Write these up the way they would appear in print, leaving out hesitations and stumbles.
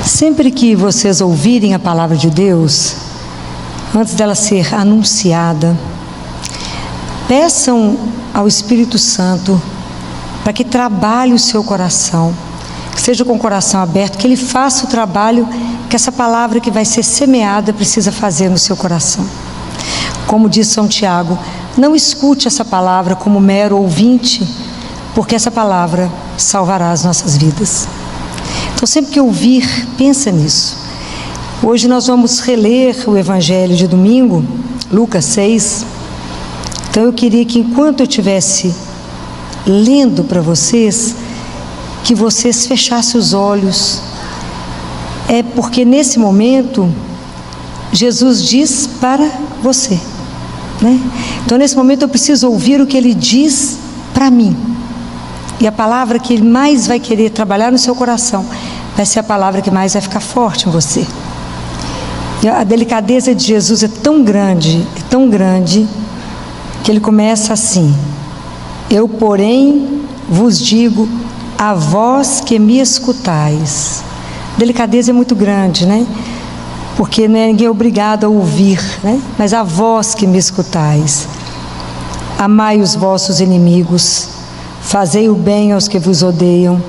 Sempre que vocês ouvirem a palavra de Deus, antes dela ser anunciada, peçam ao Espírito Santo para que trabalhe o seu coração, que seja com o coração aberto, que Ele faça o trabalho que essa palavra que vai ser semeada precisa fazer no seu coração. Como diz São Tiago, não escute essa palavra como mero ouvinte, porque essa palavra salvará as nossas vidas. Então, sempre que ouvir, pensa nisso. Hoje nós vamos reler o Evangelho de domingo, Lucas 6. Então eu queria que enquanto eu estivesse lendo para vocês, que vocês fechassem os olhos. É porque nesse momento, Jesus diz para você, né? Então nesse momento eu preciso ouvir o que Ele diz para mim. E a palavra que Ele mais vai querer trabalhar no seu coração vai ser a palavra que mais vai ficar forte em você. E a delicadeza de Jesus é tão grande, que Ele começa assim: eu, porém, vos digo, a vós que me escutais. A delicadeza é muito grande, né? Porque ninguém é obrigado a ouvir, né? Mas a vós que me escutais. Amai os vossos inimigos, fazei o bem aos que vos odeiam,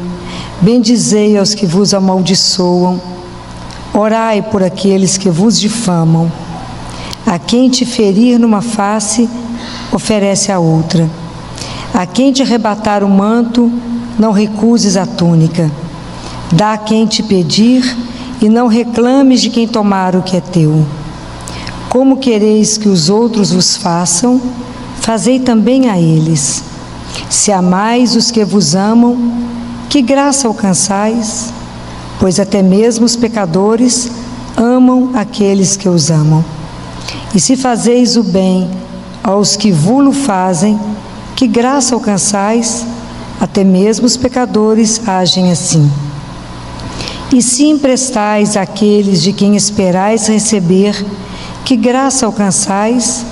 bendizei aos que vos amaldiçoam, orai por aqueles que vos difamam. A quem te ferir numa face, oferece a outra. A quem te arrebatar o manto, não recuses a túnica. Dá a quem te pedir, e não reclames de quem tomar o que é teu. Como quereis que os outros vos façam, fazei também a eles. Se amais os que vos amam, que graça alcançais? Pois até mesmo os pecadores amam aqueles que os amam. E se fazeis o bem aos que vulo fazem, que graça alcançais? Até mesmo os pecadores agem assim. E se emprestais àqueles de quem esperais receber, que graça alcançais?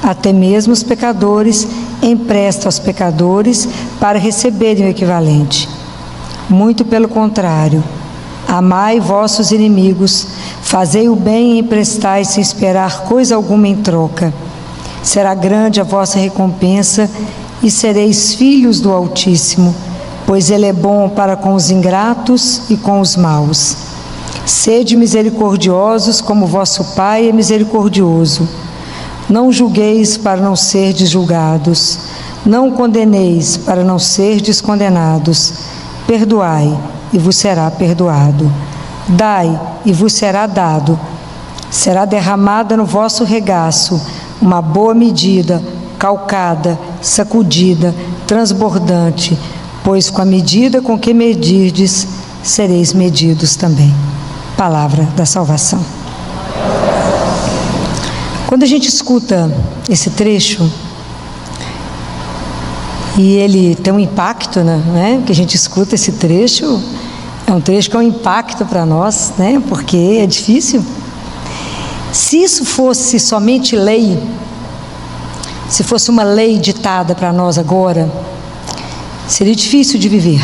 Até mesmo os pecadores emprestam aos pecadores para receberem o equivalente. Muito pelo contrário, amai vossos inimigos, fazei o bem e emprestai sem esperar coisa alguma em troca. Será grande a vossa recompensa e sereis filhos do Altíssimo, pois Ele é bom para com os ingratos e com os maus. Sede misericordiosos como vosso Pai é misericordioso. Não julgueis para não serdes julgados, não condeneis para não serdes condenados. Perdoai e vos será perdoado. Dai e vos será dado. Será derramada no vosso regaço uma boa medida, calcada, sacudida, transbordante, pois com a medida com que medirdes, sereis medidos também. Palavra da salvação. Quando a gente escuta esse trecho, e ele tem um impacto, né? Que a gente escuta esse trecho, é um trecho que é um impacto para nós, né? Porque é difícil. Se isso fosse somente lei, se fosse uma lei ditada para nós agora, seria difícil de viver.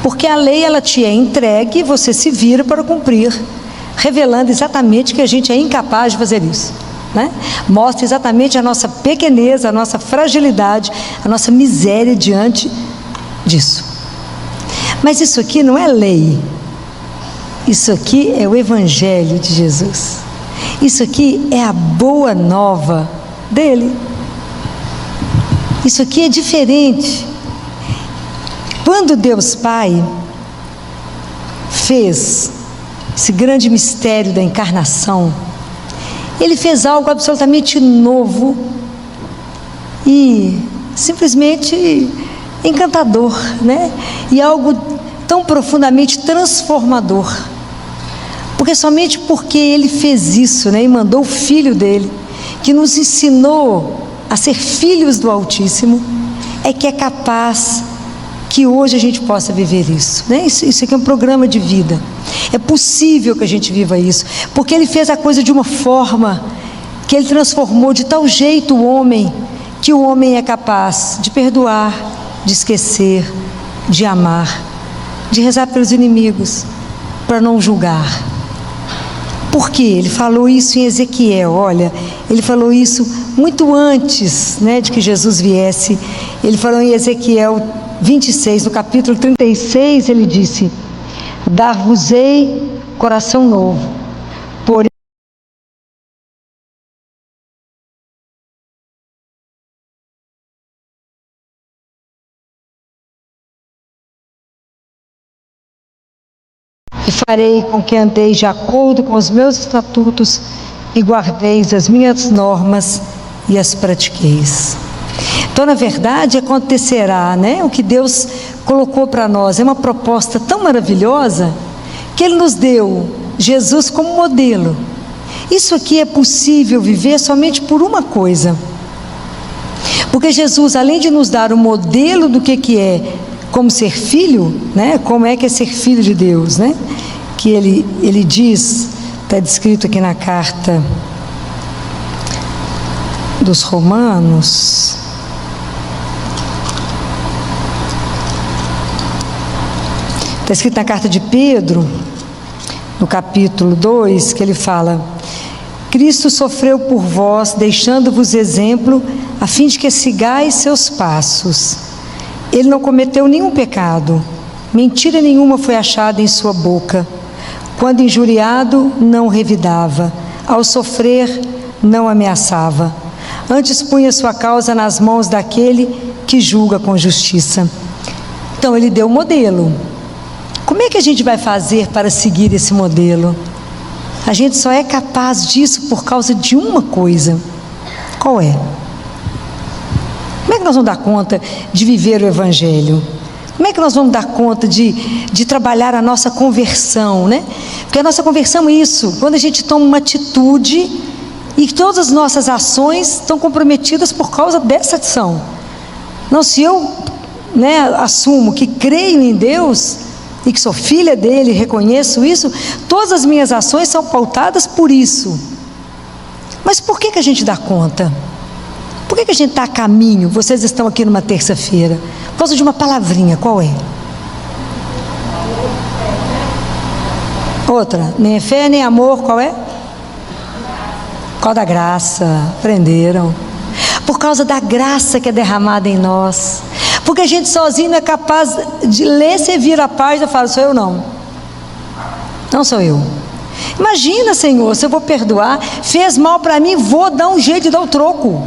Porque a lei, ela te é entregue e você se vira para cumprir, revelando exatamente que a gente é incapaz de fazer isso, né? Mostra exatamente a nossa pequenez, a nossa fragilidade, a nossa miséria diante disso. Mas isso aqui não é lei. Isso aqui é o Evangelho de Jesus. Isso aqui é a boa nova dele. Isso aqui é diferente. Quando Deus Pai fez esse grande mistério da encarnação, Ele fez algo absolutamente novo e simplesmente encantador, né? E algo tão profundamente transformador. Porque somente porque Ele fez isso, né? E mandou o Filho dele, que nos ensinou a ser filhos do Altíssimo, é que é capaz que hoje a gente possa viver isso, né? Isso aqui é um programa de vida. É possível que a gente viva isso, porque Ele fez a coisa de uma forma que Ele transformou de tal jeito o homem, que o homem é capaz de perdoar, de esquecer, de amar, de rezar pelos inimigos, para não julgar. Por quê? Ele falou isso em Ezequiel, olha, ele falou isso muito antes, né, de que Jesus viesse. Ele falou em Ezequiel 26, no capítulo 36, ele disse: dar-vos-ei coração novo, porém e farei com que andeis de acordo com os meus estatutos e guardeis as minhas normas e as pratiqueis. Então, na verdade, acontecerá, né, o que Deus colocou para nós. É uma proposta tão maravilhosa que Ele nos deu Jesus como modelo. Isso aqui é possível viver somente por uma coisa. Porque Jesus, além de nos dar o modelo do que é como ser filho, né, como é que é ser filho de Deus, né, que ele diz, está descrito aqui na carta dos Romanos, está escrito na carta de Pedro, no capítulo 2, que ele fala: Cristo sofreu por vós, deixando-vos exemplo, a fim de que sigais seus passos. Ele não cometeu nenhum pecado, mentira nenhuma foi achada em sua boca. Quando injuriado, não revidava, ao sofrer, não ameaçava. Antes punha sua causa nas mãos daquele que julga com justiça. Então, ele deu o modelo. Como é que a gente vai fazer para seguir esse modelo? A gente só é capaz disso por causa de uma coisa. Qual é? Como é que nós vamos dar conta de viver o Evangelho? Como é que nós vamos dar conta de trabalhar a nossa conversão, né? Porque a nossa conversão é isso, quando a gente toma uma atitude e todas as nossas ações estão comprometidas por causa dessa ação. Não, se eu, né, assumo que creio em Deus e que sou filha dele, reconheço isso, todas as minhas ações são pautadas por isso. Mas por que a gente dá conta? Por que a gente está a caminho? Vocês estão aqui numa terça-feira por causa de uma palavrinha, qual é? Outra, nem fé nem amor, qual é? Qual da graça? Aprenderam. Por causa da graça que é derramada em nós. Porque a gente sozinho não é capaz de ler, servir a paz. Eu falo, sou eu não. Não sou eu. Imagina, Senhor, se eu vou perdoar, fez mal para mim, vou dar um jeito de dar o troco.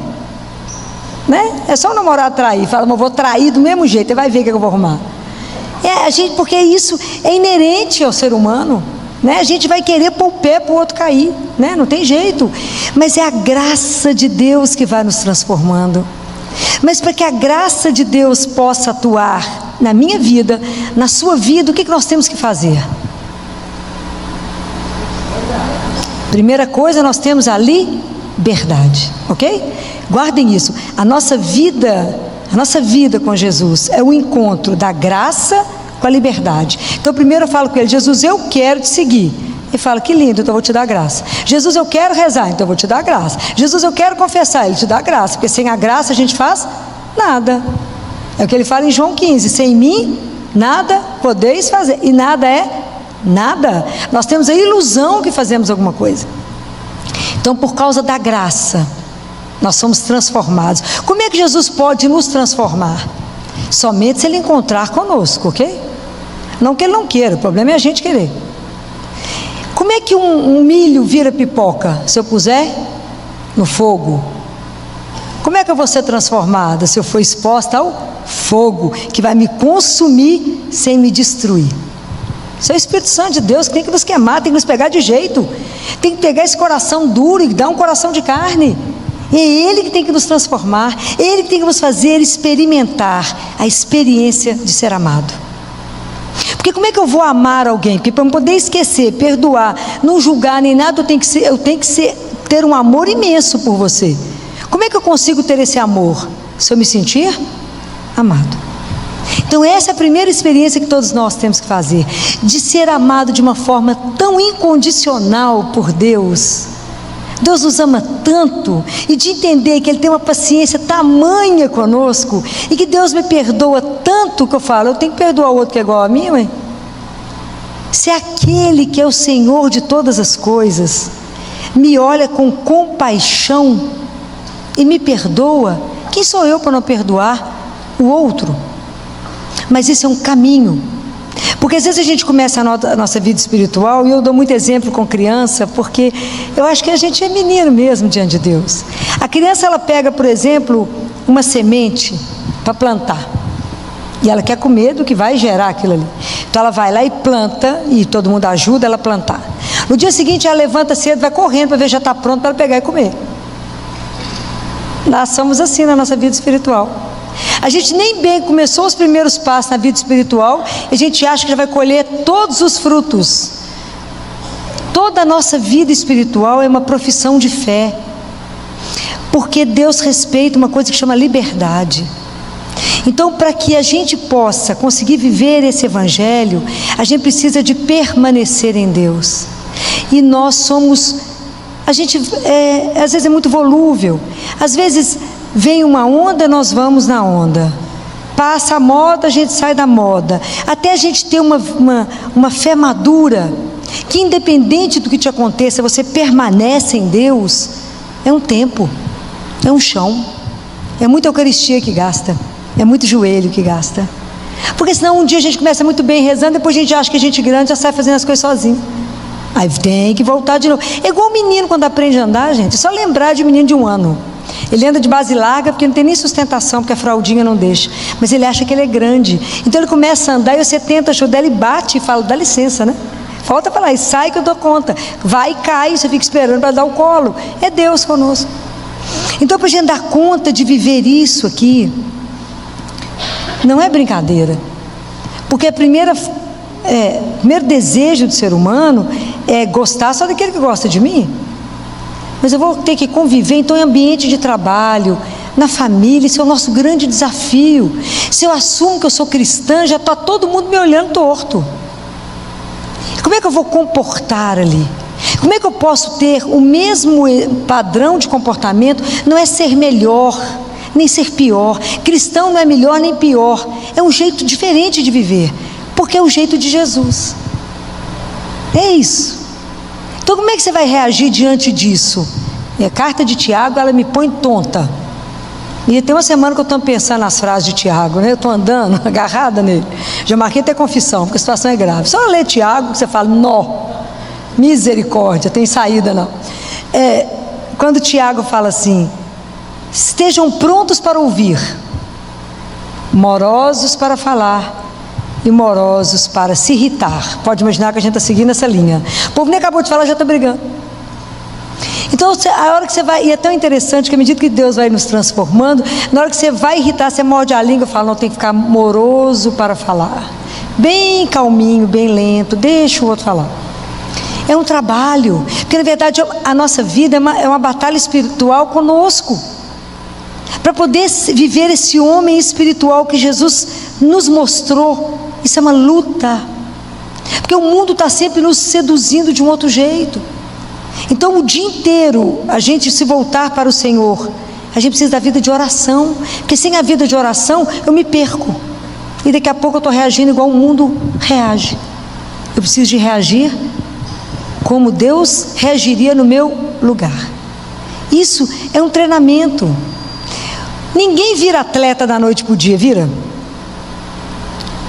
Né? É só o namorado trair, fala, mas eu vou trair do mesmo jeito, ele vai ver o que eu vou arrumar. Porque isso é inerente ao ser humano, né? A gente vai querer pôr o pé para o outro cair, né? Não tem jeito, mas é a graça de Deus que vai nos transformando. Mas para que a graça de Deus possa atuar na minha vida, na sua vida, o que nós temos que fazer? Primeira coisa, nós temos a liberdade, ok? Guardem isso, a nossa vida com Jesus é o encontro da graça com a liberdade. Então primeiro eu falo com ele, Jesus, eu quero te seguir. Ele fala, que lindo, então eu vou te dar graça. Jesus, eu quero rezar, então eu vou te dar graça. Jesus, eu quero confessar, ele te dá graça, porque sem a graça a gente faz nada. É o que ele fala em João 15, sem mim nada podeis fazer, e nada é nada. Nós temos a ilusão que fazemos alguma coisa. Então por causa da graça nós somos transformados. Como é que Jesus pode nos transformar? Somente se Ele encontrar conosco, ok? Não que Ele não queira, o problema é a gente querer. Como é que um milho vira pipoca? Se eu puser no fogo. Como é que eu vou ser transformada? Se eu for exposta ao fogo, que vai me consumir sem me destruir. Isso é o Espírito Santo de Deus que tem que nos queimar, tem que nos pegar de jeito. Tem que pegar esse coração duro e dar um coração de carne. É Ele que tem que nos transformar, Ele que tem que nos fazer experimentar a experiência de ser amado. Porque como é que eu vou amar alguém? Porque para eu poder esquecer, perdoar, não julgar nem nada, eu tenho que ter um amor imenso por você. Como é que eu consigo ter esse amor? Se eu me sentir amado. Então essa é a primeira experiência que todos nós temos que fazer, de ser amado de uma forma tão incondicional por Deus. Deus nos ama tanto, e de entender que Ele tem uma paciência tamanha conosco, e que Deus me perdoa tanto, que eu falo, eu tenho que perdoar o outro que é igual a mim, ué? Se aquele que é o Senhor de todas as coisas me olha com compaixão e me perdoa, quem sou eu para não perdoar o outro? Mas isso é um caminho, porque às vezes a gente começa a nossa vida espiritual, e eu dou muito exemplo com criança, porque eu acho que a gente é menino mesmo diante de Deus. A criança, ela pega, por exemplo, uma semente para plantar, e ela quer comer do que vai gerar aquilo ali. Então ela vai lá e planta, e todo mundo ajuda ela a plantar. No dia seguinte ela levanta cedo, vai correndo para ver se já está pronto para ela pegar e comer. Nós somos assim na nossa vida espiritual. A gente nem bem começou os primeiros passos na vida espiritual, e a gente acha que já vai colher todos os frutos. Toda a nossa vida espiritual é uma profissão de fé, porque Deus respeita uma coisa que chama liberdade. Então, para que a gente possa conseguir viver esse evangelho, a gente precisa de permanecer em Deus. E nós somos, às vezes é muito volúvel. Às vezes vem uma onda, nós vamos na onda. Passa a moda, a gente sai da moda. Até a gente ter uma fé madura, que independente do que te aconteça, você permanece em Deus. É um tempo, é um chão, é muita Eucaristia que gasta, é muito joelho que gasta. Porque senão um dia a gente começa muito bem rezando, depois a gente acha que a gente grande já sai fazendo as coisas sozinho. Aí tem que voltar de novo. É igual o menino quando aprende a andar, gente. É só lembrar de um menino de 1 ano. Ele anda de base larga porque não tem nem sustentação, porque a fraldinha não deixa. Mas ele acha que ele é grande. Então ele começa a andar e você tenta ajudar, ele bate e fala, dá licença, né? Volta para lá e sai que eu dou conta. Vai e cai, você fica esperando para dar o colo. É Deus conosco. Então, para a gente dar conta de viver isso aqui, não é brincadeira. Porque o primeiro desejo do ser humano é gostar só daquele que gosta de mim. Mas eu vou ter que conviver, então, em ambiente de trabalho, na família. Isso é o nosso grande desafio. Se eu assumo que eu sou cristã, já está todo mundo me olhando torto. Como é que eu vou comportar ali? Como é que eu posso ter o mesmo padrão de comportamento? Não é ser melhor, nem ser pior. Cristão não é melhor nem pior. É um jeito diferente de viver, porque é o jeito de Jesus. É isso. Então como é que você vai reagir diante disso? A carta de Tiago, ela me põe tonta. E tem uma semana que eu estou pensando nas frases de Tiago, né? Eu estou andando, agarrada nele. Já marquei até confissão, porque a situação é grave. Só ler Tiago, que você fala, nó, misericórdia, tem saída não. Quando Tiago fala assim, estejam prontos para ouvir, morosos para falar e morosos para se irritar. Pode imaginar que a gente está seguindo essa linha. O povo nem acabou de falar, já está brigando. Então, a hora que você vai, e é tão interessante que à medida que Deus vai nos transformando, na hora que você vai irritar, você morde a língua e fala, não, tem que ficar moroso para falar, bem calminho, bem lento, deixa o outro falar. É um trabalho, porque na verdade a nossa vida é uma batalha espiritual conosco, para poder viver esse homem espiritual que Jesus nos mostrou. Isso é uma luta, porque o mundo está sempre nos seduzindo de um outro jeito. Então o dia inteiro a gente se voltar para o Senhor, a gente precisa da vida de oração, porque sem a vida de oração eu me perco, e daqui a pouco eu estou reagindo igual o mundo reage. Eu preciso de reagir como Deus reagiria no meu lugar. Isso é um treinamento. Ninguém vira atleta da noite para o dia, vira?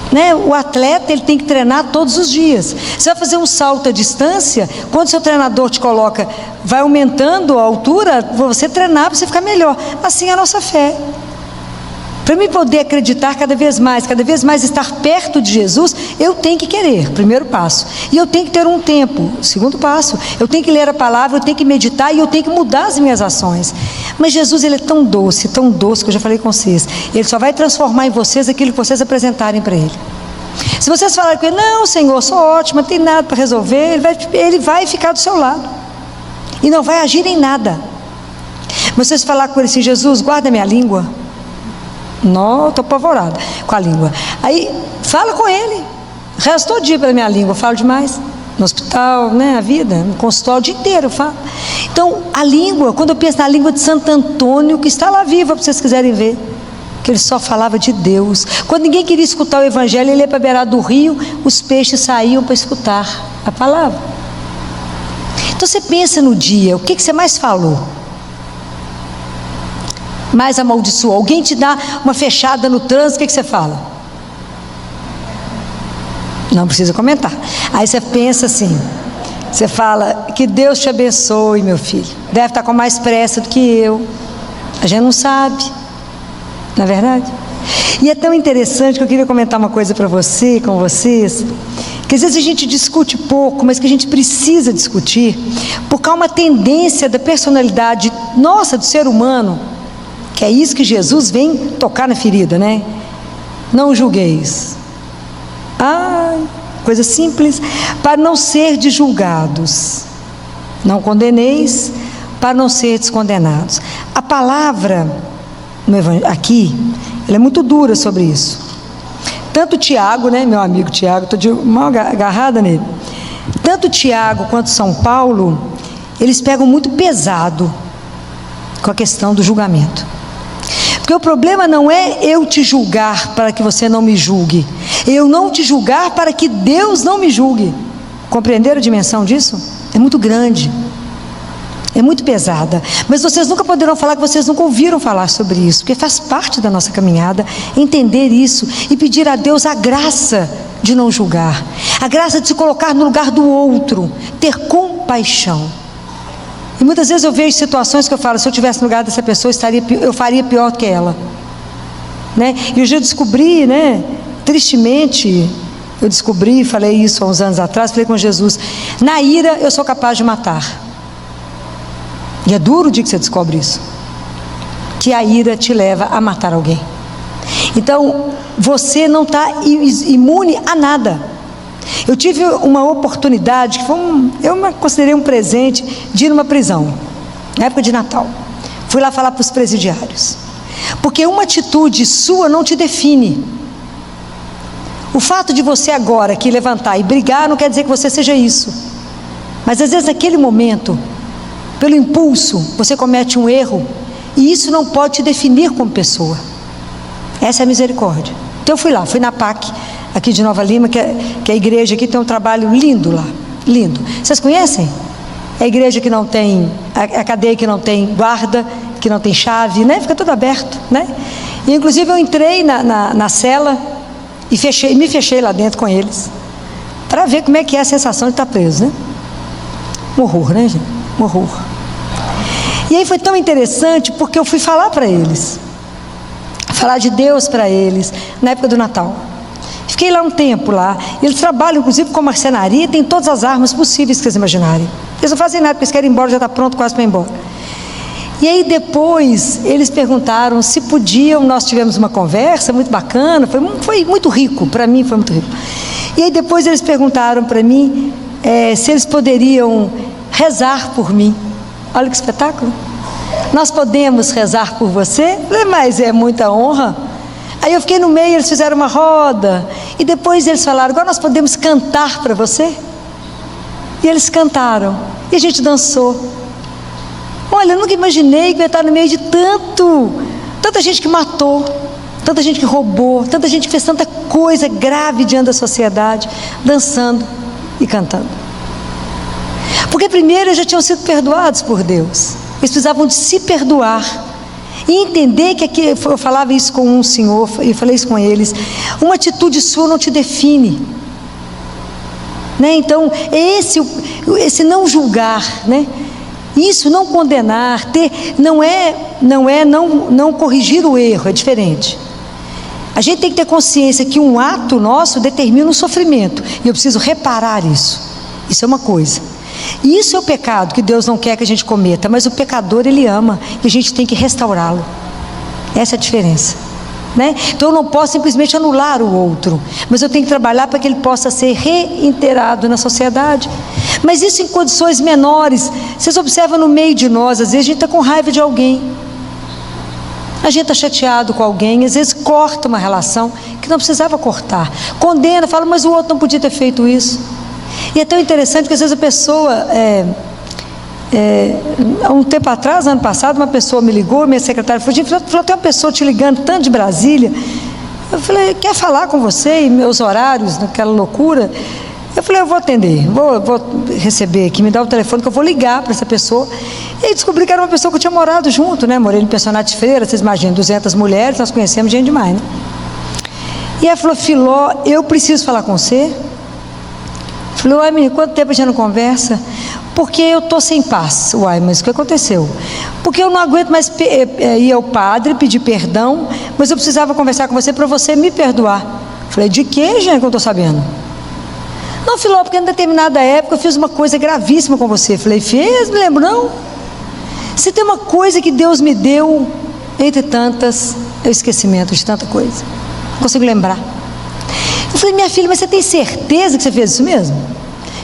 Né? O atleta, ele tem que treinar todos os dias. Você vai fazer um salto à distância, quando seu treinador te coloca, vai aumentando a altura, você treinar para você ficar melhor. Assim é a nossa fé. Para mim poder acreditar cada vez mais estar perto de Jesus, eu tenho que querer, primeiro passo. E eu tenho que ter um tempo, segundo passo. Eu tenho que ler a palavra, eu tenho que meditar e eu tenho que mudar as minhas ações. Mas Jesus, ele é tão doce, que eu já falei com vocês. Ele só vai transformar em vocês aquilo que vocês apresentarem para Ele. Se vocês falarem com Ele, não, Senhor, sou ótima, não tem nada para resolver, ele vai ficar do seu lado. E não vai agir em nada. Mas vocês falar com Ele assim, Jesus, guarda minha língua. Não, estou apavorada com a língua. Aí, fala com Ele. Resto todo dia pela minha língua, eu falo demais. No hospital, né, a vida, no consultório, o dia inteiro eu falo. Então, a língua, quando eu penso na língua de Santo Antônio, que está lá viva, para vocês quiserem ver, que ele só falava de Deus. Quando ninguém queria escutar o evangelho, ele ia para a beirada do rio, os peixes saíam para escutar a palavra. Então você pensa no dia, o que você mais falou? Mais amaldiçoou? Alguém te dá uma fechada no trânsito, o que você fala? Não precisa comentar. Aí você pensa assim, você fala, que Deus te abençoe, meu filho. Deve estar com mais pressa do que eu. A gente não sabe, não é verdade? E é tão interessante que eu queria comentar uma coisa para você, com vocês, que às vezes a gente discute pouco, mas que a gente precisa discutir, porque há uma tendência da personalidade nossa, do ser humano, que é isso que Jesus vem tocar na ferida, né? Não julgueis. Coisa simples. Para não ser julgados. Não condeneis, para não ser descondenados. A palavra aqui, ela é muito dura sobre isso. Tanto Tiago, né, meu amigo Tiago, estou de mal agarrada nele. Tanto Tiago quanto São Paulo, eles pegam muito pesado com a questão do julgamento. Porque o problema não é eu te julgar para que você não me julgue. Eu não te julgar para que Deus não me julgue. Compreenderam a dimensão disso? É muito grande. É muito pesada. Mas vocês nunca poderão falar que vocês nunca ouviram falar sobre isso, porque faz parte da nossa caminhada entender isso e pedir a Deus a graça de não julgar, a graça de se colocar no lugar do outro, ter compaixão. E muitas vezes eu vejo situações que eu falo, se eu estivesse no lugar dessa pessoa, eu faria pior do que ela, né? E hoje eu descobri, né, tristemente, eu descobri, falei isso há uns anos atrás, falei com Jesus, na ira eu sou capaz de matar. E é duro o dia que você descobre isso, que a ira te leva a matar alguém. Então, você não está imune a nada. Eu tive uma oportunidade, que foi eu considerei um presente, de ir numa prisão, na época de Natal. Fui lá falar para os presidiários, porque uma atitude sua não te define. O fato de você agora aqui levantar e brigar não quer dizer que você seja isso, mas às vezes naquele momento, pelo impulso, você comete um erro, e isso não pode te definir como pessoa. Essa é a misericórdia. Então eu fui lá, fui na PAC, aqui de Nova Lima, que é a igreja aqui, tem um trabalho lindo lá, lindo. Vocês conhecem? É a igreja que não tem, a cadeia que não tem guarda, que não tem chave, né? Fica tudo aberto, né? E inclusive eu entrei na cela e me fechei lá dentro com eles, para ver como é que é a sensação de estar preso, né? Um horror, né, gente? Um horror. E aí foi tão interessante, porque eu fui falar para eles, falar de Deus para eles, na época do Natal. Fiquei lá um tempo lá, eles trabalham inclusive com marcenaria, tem todas as armas possíveis que vocês imaginarem. Eles não fazem nada, porque eles querem ir embora, já está pronto quase para ir embora. E aí depois eles perguntaram se podiam, nós tivemos uma conversa muito bacana, foi muito rico, para mim foi muito rico. E aí depois eles perguntaram para mim se eles poderiam rezar por mim. Olha que espetáculo. Nós podemos rezar por você? Falei, mas é muita honra. Aí eu fiquei no meio, eles fizeram uma roda, e depois eles falaram, agora nós podemos cantar para você? E eles cantaram, e a gente dançou. Olha, eu nunca imaginei que eu ia estar no meio de tanta gente que matou, tanta gente que roubou, tanta gente que fez tanta coisa grave diante da sociedade, dançando e cantando. Porque primeiro eles já tinham sido perdoados por Deus, eles precisavam de se perdoar e entender que aqui, eu falava isso com um senhor, e falei isso com eles, uma atitude sua não te define, né? Então esse não julgar, né? Isso, não condenar, não corrigir o erro, é diferente. A gente tem que ter consciência que um ato nosso determina um sofrimento, e eu preciso reparar isso. Isso é uma coisa. E isso é o pecado que Deus não quer que a gente cometa, mas o pecador ele ama, e a gente tem que restaurá-lo. Essa é a diferença, né? Então eu não posso simplesmente anular o outro, mas eu tenho que trabalhar para que ele possa ser reintegrado na sociedade. Mas isso em condições menores. Vocês observam no meio de nós, às vezes a gente está com raiva de alguém, a gente está chateado com alguém, às vezes corta uma relação que não precisava cortar, condena, fala, mas o outro não podia ter feito isso. E é tão interessante que às vezes a pessoa Há um tempo atrás, ano passado, uma pessoa me ligou, minha secretária falou, tem uma pessoa te ligando tanto de Brasília. Eu falei, quer falar com você? E meus horários, naquela loucura. Eu falei, eu vou atender, vou receber aqui, me dá o telefone que eu vou ligar para essa pessoa. E descobri que era uma pessoa que eu tinha morado junto, né? Morei no Pensionato de Freira, vocês imaginam, 200 mulheres, nós conhecemos gente demais, né? E ela falou, Filó, eu preciso falar com você. Eu falei, uai, menina, quanto tempo a gente não conversa? Porque eu estou sem paz. Uai, mas o que aconteceu? Porque eu não aguento mais ir ao padre, pedir perdão, mas eu precisava conversar com você para você me perdoar. Eu falei, de que, gente, que eu não estou sabendo? Não, Filó, porque em determinada época eu fiz uma coisa gravíssima com você. Eu falei, fez? Me lembro, não? Se tem uma coisa que Deus me deu, entre tantas, é o esquecimento de tanta coisa. Não consigo lembrar. Eu falei, minha filha, mas você tem certeza que você fez isso mesmo?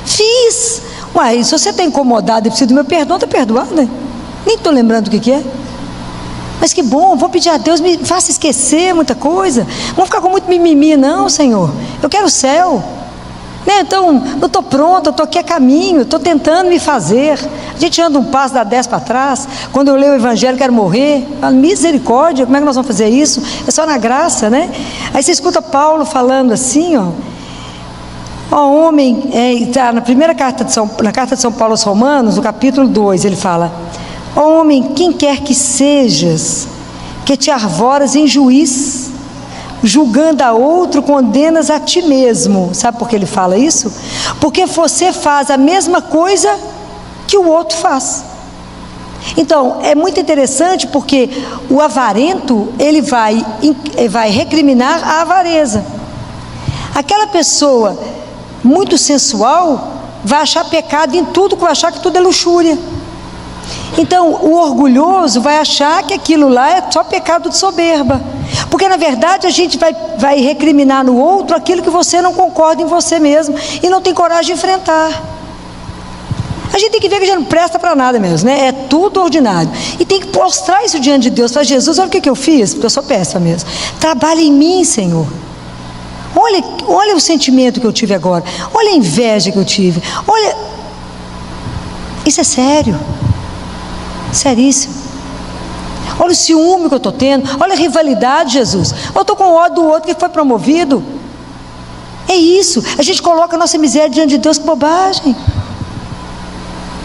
Fiz. Uai, se você está incomodada e precisa do meu perdão, está perdoada. Nem estou lembrando o que é. Mas que bom, vou pedir a Deus, me faça esquecer muita coisa. Não vou ficar com muito mimimi, não, Senhor. Eu quero o céu. Né? Então, eu estou pronta, eu estou aqui a caminho, estou tentando me fazer. A gente anda um passo, dá 10 para trás. Quando eu leio o Evangelho, quero morrer. Falo, misericórdia, como é que nós vamos fazer isso? É só na graça, né? Aí você escuta Paulo falando assim, ó. Ó, homem, tá na primeira carta na carta de São Paulo aos Romanos, no capítulo 2, ele fala: ó homem, quem quer que sejas, que te arvoras em juiz, julgando a outro, condenas a ti mesmo. Sabe por que ele fala isso? Porque você faz a mesma coisa que o outro faz. Então, é muito interessante porque o avarento, ele vai recriminar a avareza. Aquela pessoa muito sensual vai achar pecado em tudo, vai achar que tudo é luxúria. Então, o orgulhoso vai achar que aquilo lá é só pecado de soberba. Porque, na verdade, a gente vai recriminar no outro aquilo que você não concorda em você mesmo e não tem coragem de enfrentar. A gente tem que ver que a gente não presta para nada mesmo, né? É tudo ordinário. E tem que mostrar isso diante de Deus. Para Jesus, olha o que eu fiz, porque eu sou péssima mesmo. Trabalha em mim, Senhor. Olha o sentimento que eu tive agora. Olha a inveja que eu tive. Olha, isso é sério. Seríssimo. Olha o ciúme que eu estou tendo. Olha a rivalidade, Jesus. Eu estou com ódio do outro que foi promovido. É isso. A gente coloca a nossa miséria diante de Deus, que bobagem.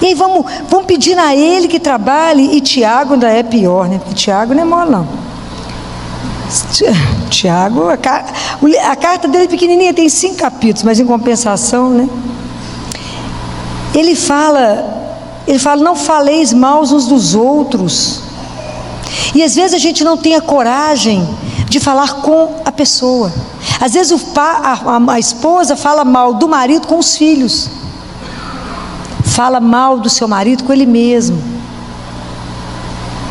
E aí vamos pedir a Ele que trabalhe. E Tiago ainda é pior, né? Porque Tiago não é mole, não. Tiago, a carta dele é pequenininha, tem 5 capítulos, mas em compensação, né? Ele fala, não faleis mal uns dos outros. E às vezes a gente não tem a coragem de falar com a pessoa. Às vezes a esposa fala mal do marido com os filhos, fala mal do seu marido com ele mesmo,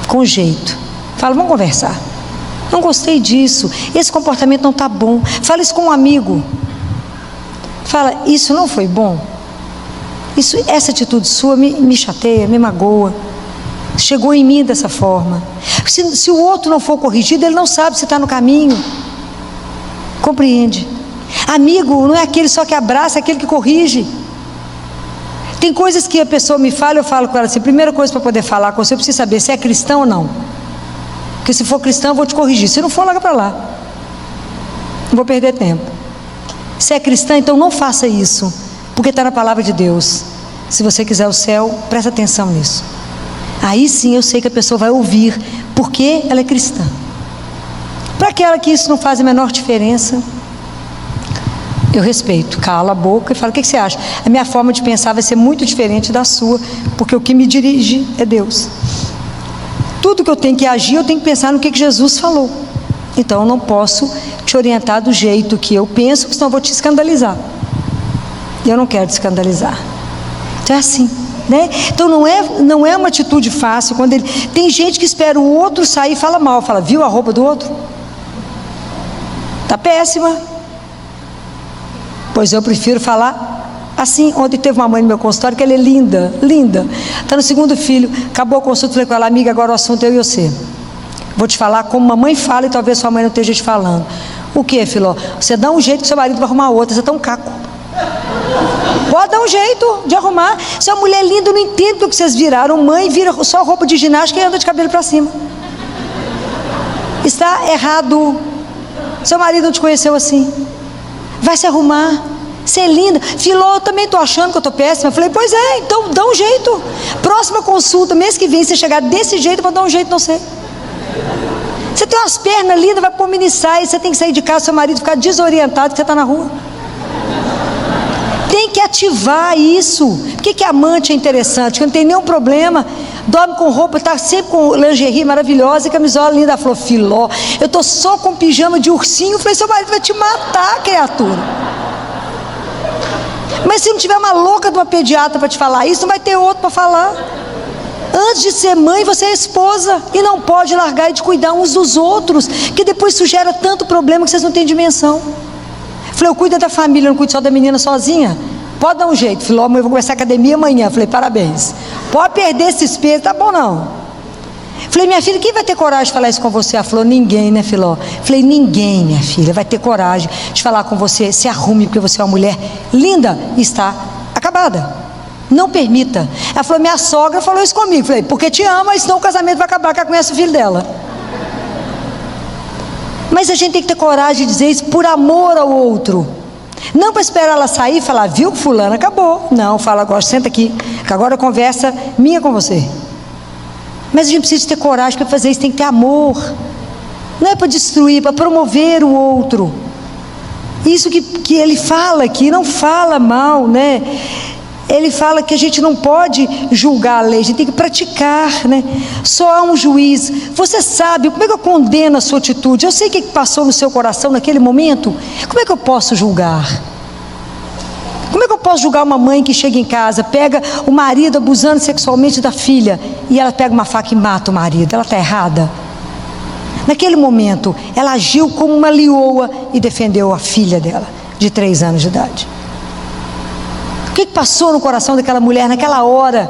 com jeito. Fala, vamos conversar. Não gostei disso, esse comportamento não está bom. Fala isso com um amigo. Fala, isso não foi bom. Essa atitude sua me chateia, me magoa. Chegou em mim dessa forma. Se o outro não for corrigido, ele não sabe se está no caminho. Compreende? Amigo não é aquele só que abraça, é aquele que corrige. Tem coisas que a pessoa me fala, eu falo com ela assim, primeira coisa para poder falar com você, eu preciso saber se é cristão ou não. Porque se for cristão eu vou te corrigir, se não for, larga para lá, não vou perder tempo. Se é cristã, então não faça isso, porque está na palavra de Deus. Se você quiser o céu, presta atenção nisso. Aí sim eu sei que a pessoa vai ouvir, porque ela é cristã. Para aquela que isso não faz a menor diferença, eu respeito, calo a boca e falo, o que você acha? A minha forma de pensar vai ser muito diferente da sua, porque o que me dirige é Deus. Tudo que eu tenho que agir, eu tenho que pensar no que Jesus falou. Então eu não posso te orientar do jeito que eu penso, porque senão eu vou te escandalizar. E eu não quero te escandalizar. Então é assim, né? Então não é uma atitude fácil. Quando tem gente que espera o outro sair e fala mal. Fala, viu a roupa do outro? Está péssima. Pois eu prefiro falar assim. Ontem teve uma mãe no meu consultório que ela é linda, linda. Está no 2º filho, acabou a consulta, falei com ela, amiga, agora o assunto é eu e você. Vou te falar como mamãe fala e talvez sua mãe não esteja te falando. O que, Filó? Você dá um jeito que seu marido vai arrumar outra, você está um caco. Pode dar um jeito de arrumar. Se a mulher linda, não entende porque vocês viraram mãe, vira só roupa de ginástica e anda de cabelo para cima. Está errado. Seu marido não te conheceu assim. Vai se arrumar. Você é linda. Filó, eu também estou achando que eu estou péssima. Eu falei, pois é, então dá um jeito. Próxima consulta, mês que vem, você chegar desse jeito, eu vou dar um jeito, não sei. Você tem umas pernas lindas, vai pôr mini saia, você tem que sair de casa, seu marido ficar desorientado que você está na rua. Tem que ativar isso. Por que amante é interessante? Porque não tem nenhum problema. Dorme com roupa, está sempre com lingerie maravilhosa e camisola linda. Ela falou, Filó, eu estou só com pijama de ursinho. Eu falei, seu marido vai te matar, criatura. Mas se não tiver uma louca de uma pediatra para te falar isso, não vai ter outro para falar. Antes de ser mãe, você é esposa e não pode largar de cuidar uns dos outros, que depois isso gera tanto problema que vocês não têm dimensão. Falei, eu cuido da família, eu não cuido só da menina sozinha. Pode dar um jeito. Falei, eu vou começar a academia amanhã. Falei, parabéns. Pode perder esse peso, tá bom não. Falei, minha filha, quem vai ter coragem de falar isso com você? Ela falou, ninguém, né, Filó? Falei, ninguém, minha filha, vai ter coragem de falar com você. Se arrume, porque você é uma mulher linda e está acabada. Não permita. Ela falou, minha sogra falou isso comigo. Falei, porque te ama, senão o casamento vai acabar, que ela conhece o filho dela. Mas a gente tem que ter coragem de dizer isso por amor ao outro. Não para esperar ela sair e falar, viu que fulano acabou. Não, fala agora, senta aqui, que agora a conversa minha com você. Mas a gente precisa ter coragem para fazer isso, tem que ter amor. Não é para destruir, para promover o outro. Isso que ele fala aqui, não fala mal, né? Ele fala que a gente não pode julgar a lei, a gente tem que praticar, né? Só há um juiz. Você sabe, como é que eu condeno a sua atitude? Eu sei o que passou no seu coração naquele momento. Como é que eu posso julgar? Como é que eu posso julgar uma mãe que chega em casa, pega o marido abusando sexualmente da filha, e ela pega uma faca e mata o marido? Ela está errada? Naquele momento, ela agiu como uma leoa e defendeu a filha dela, de 3 anos de idade. O que passou no coração daquela mulher naquela hora?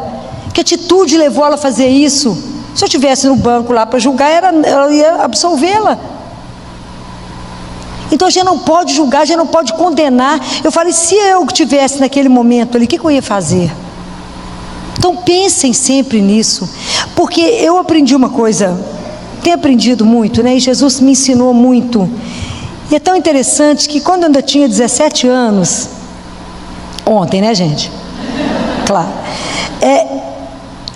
Que atitude levou ela a fazer isso? Se eu estivesse no banco lá para julgar, ela ia absolvê-la. Então a gente não pode julgar, a gente não pode condenar. Eu falei, se eu estivesse naquele momento ali, o que eu ia fazer? Então pensem sempre nisso, porque eu aprendi uma coisa, tenho aprendido muito, né? E Jesus me ensinou muito. E é tão interessante que quando eu ainda tinha 17 anos, ontem, né, gente? Claro.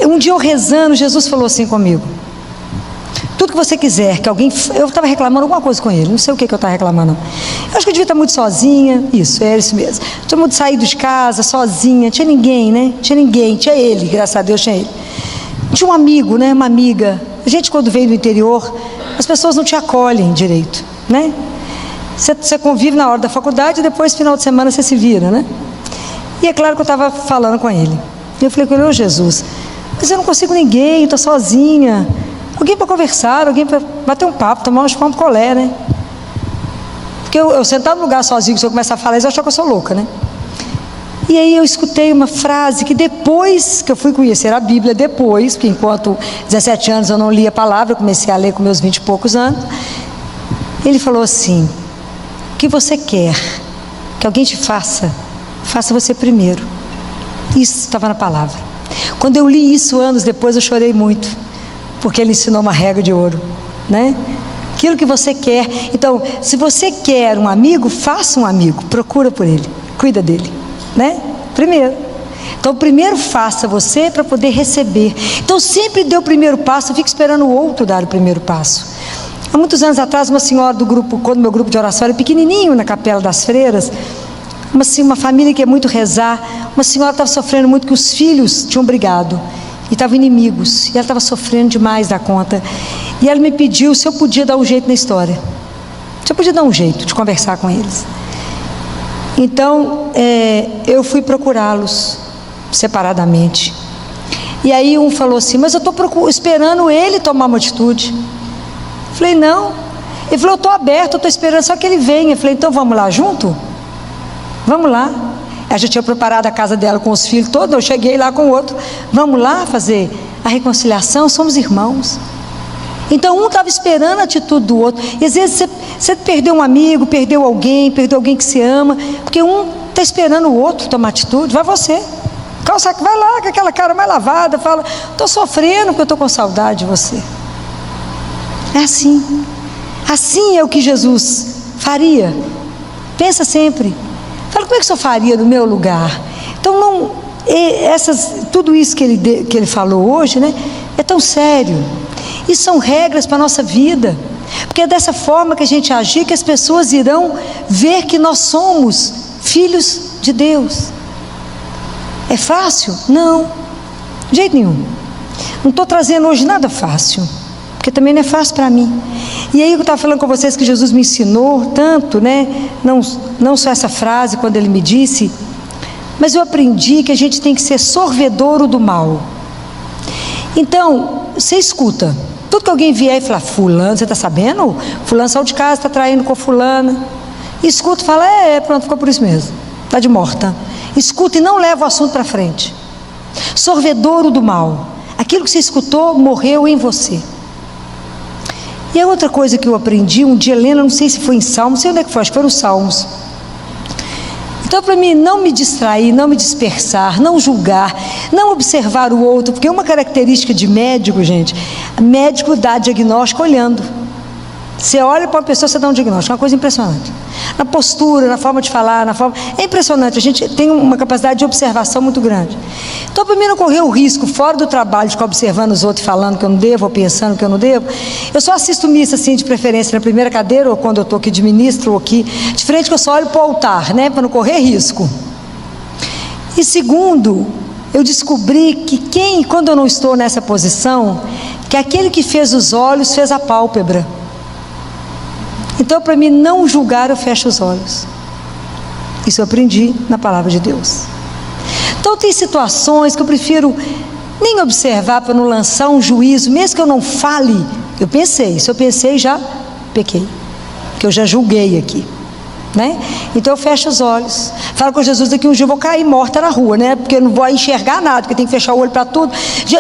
Um dia eu rezando, Jesus falou assim comigo, tudo que você quiser, que alguém... Eu estava reclamando alguma coisa com ele, não sei o que eu estava reclamando. Eu acho que eu devia estar muito sozinha. Isso, é isso mesmo. Todo mundo saído de casa, sozinha, não tinha ninguém, né? Tinha ninguém, tinha ele, graças a Deus tinha ele. Tinha um amigo, né? Uma amiga. A gente, quando veio do interior, as pessoas não te acolhem direito, né? Você convive na hora da faculdade e depois, final de semana, você se vira, né? E é claro que eu estava falando com ele. E eu falei com ele, ô Jesus, mas eu não consigo ninguém, estou sozinha. Alguém para conversar, alguém para bater um papo, tomar um colé, né? Porque eu sentar no lugar sozinho, se eu começar a falar isso, eu acho que eu sou louca, né? E aí eu escutei uma frase que depois que eu fui conhecer a Bíblia, depois, porque enquanto 17 anos eu não lia a palavra, eu comecei a ler com meus 20 e poucos anos. Ele falou assim, o que você quer que alguém te faça, faça você primeiro. Isso estava na palavra. Quando eu li isso anos depois, eu chorei muito, porque ele ensinou uma regra de ouro, né? Aquilo que você quer. Então, se você quer um amigo, faça um amigo, procura por ele, cuida dele, né? Primeiro. Então, primeiro faça você para poder receber. Então, sempre dê o primeiro passo, fique esperando o outro dar o primeiro passo. Há muitos anos atrás, uma senhora do grupo, quando meu grupo de oração era pequenininho, na Capela das Freiras, uma família que é muito rezar, uma senhora estava sofrendo muito, que os filhos tinham brigado e estavam inimigos, e ela estava sofrendo demais da conta, e ela me pediu se eu podia dar um jeito na história, se eu podia dar um jeito de conversar com eles. Então eu fui procurá-los separadamente, e aí um falou assim, mas eu estou esperando ele tomar uma atitude. Eu falei, não. Ele falou, eu estou aberto, eu estou esperando só que ele venha. Eu falei, então vamos lá junto? Vamos lá. Ela já tinha preparado a casa dela com os filhos todos, eu cheguei lá com o outro. Vamos lá fazer a reconciliação, somos irmãos. Então um estava esperando a atitude do outro. E às vezes você perdeu um amigo, perdeu alguém que se ama, porque um está esperando o outro tomar atitude, vai você. Vai lá com aquela cara mais lavada, fala, estou sofrendo porque eu estou com saudade de você. É assim. Assim é o que Jesus faria. Pensa sempre. Fala, como é que o senhor faria no meu lugar? Então, tudo isso que ele falou hoje, né, é tão sério. E são regras para a nossa vida. Porque é dessa forma que a gente agir que as pessoas irão ver que nós somos filhos de Deus. É fácil? Não, de jeito nenhum. Não estou trazendo hoje nada fácil, porque também não é fácil para mim. E aí eu estava falando com vocês que Jesus me ensinou tanto, né? Não só essa frase quando ele me disse, mas eu aprendi que a gente tem que ser sorvedouro do mal. Então, você escuta, tudo que alguém vier e falar, fulano, você está sabendo? Fulano saiu de casa, está traindo com fulana. Escuta e fala, pronto, ficou por isso mesmo, está de morta. Escuta e não leva o assunto para frente. Sorvedouro do mal. Aquilo que você escutou morreu em você. E a outra coisa que eu aprendi um dia, Helena, não sei se foi em Salmos, não sei onde é que foi, acho que foi nos Salmos. Então, para mim, não me distrair, não me dispersar, não julgar, não observar o outro, porque uma característica de médico, gente, médico dá diagnóstico olhando. Você olha para uma pessoa, você dá um diagnóstico, é uma coisa impressionante. Na postura, na forma de falar, é impressionante, a gente tem uma capacidade de observação muito grande. Então, para mim não correr o risco, fora do trabalho, de ficar observando os outros, falando que eu não devo, ou pensando que eu não devo, eu só assisto missa, assim, de preferência na primeira cadeira, ou quando eu estou aqui de ministro, ou aqui, de frente que eu só olho para o altar, né, para não correr risco. E segundo, eu descobri que quando eu não estou nessa posição, que aquele que fez os olhos, fez a pálpebra. Então, para mim não julgar, eu fecho os olhos. Isso eu aprendi na palavra de Deus. Então, tem situações que eu prefiro nem observar para não lançar um juízo, mesmo que eu não fale. Eu pensei, se eu pensei, já pequei, que eu já julguei aqui, né? Então eu fecho os olhos, falo com Jesus, daqui um dia eu vou cair morta na rua, né? Porque eu não vou enxergar nada, porque tem que fechar o olho para tudo,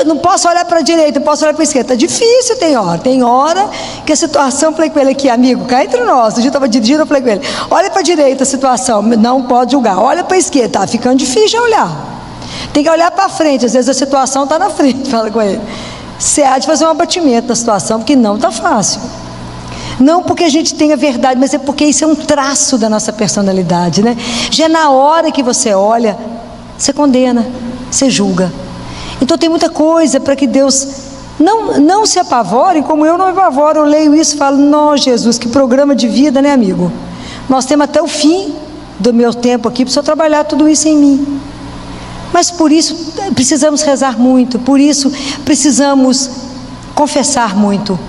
não posso olhar para a direita, não posso olhar para a esquerda, tá difícil, tem hora que a situação, eu falei com ele aqui, amigo, cá entre nós, um dia eu estava dirigindo, eu falei com ele, olha para a direita a situação, não pode julgar, olha para a esquerda, tá ficando difícil de olhar, tem que olhar para frente, às vezes a situação está na frente, fala com ele, você há de fazer um abatimento da situação, porque não está fácil. Não porque a gente tenha verdade, mas é porque isso é um traço da nossa personalidade, né? Já na hora que você olha, você condena, você julga. Então tem muita coisa para que Deus não se apavore, como eu não me apavoro. Eu leio isso e falo, não, Jesus, que programa de vida, né, amigo? Nós temos até o fim do meu tempo aqui para o Senhor trabalhar tudo isso em mim. Mas por isso precisamos rezar muito, por isso precisamos confessar muito.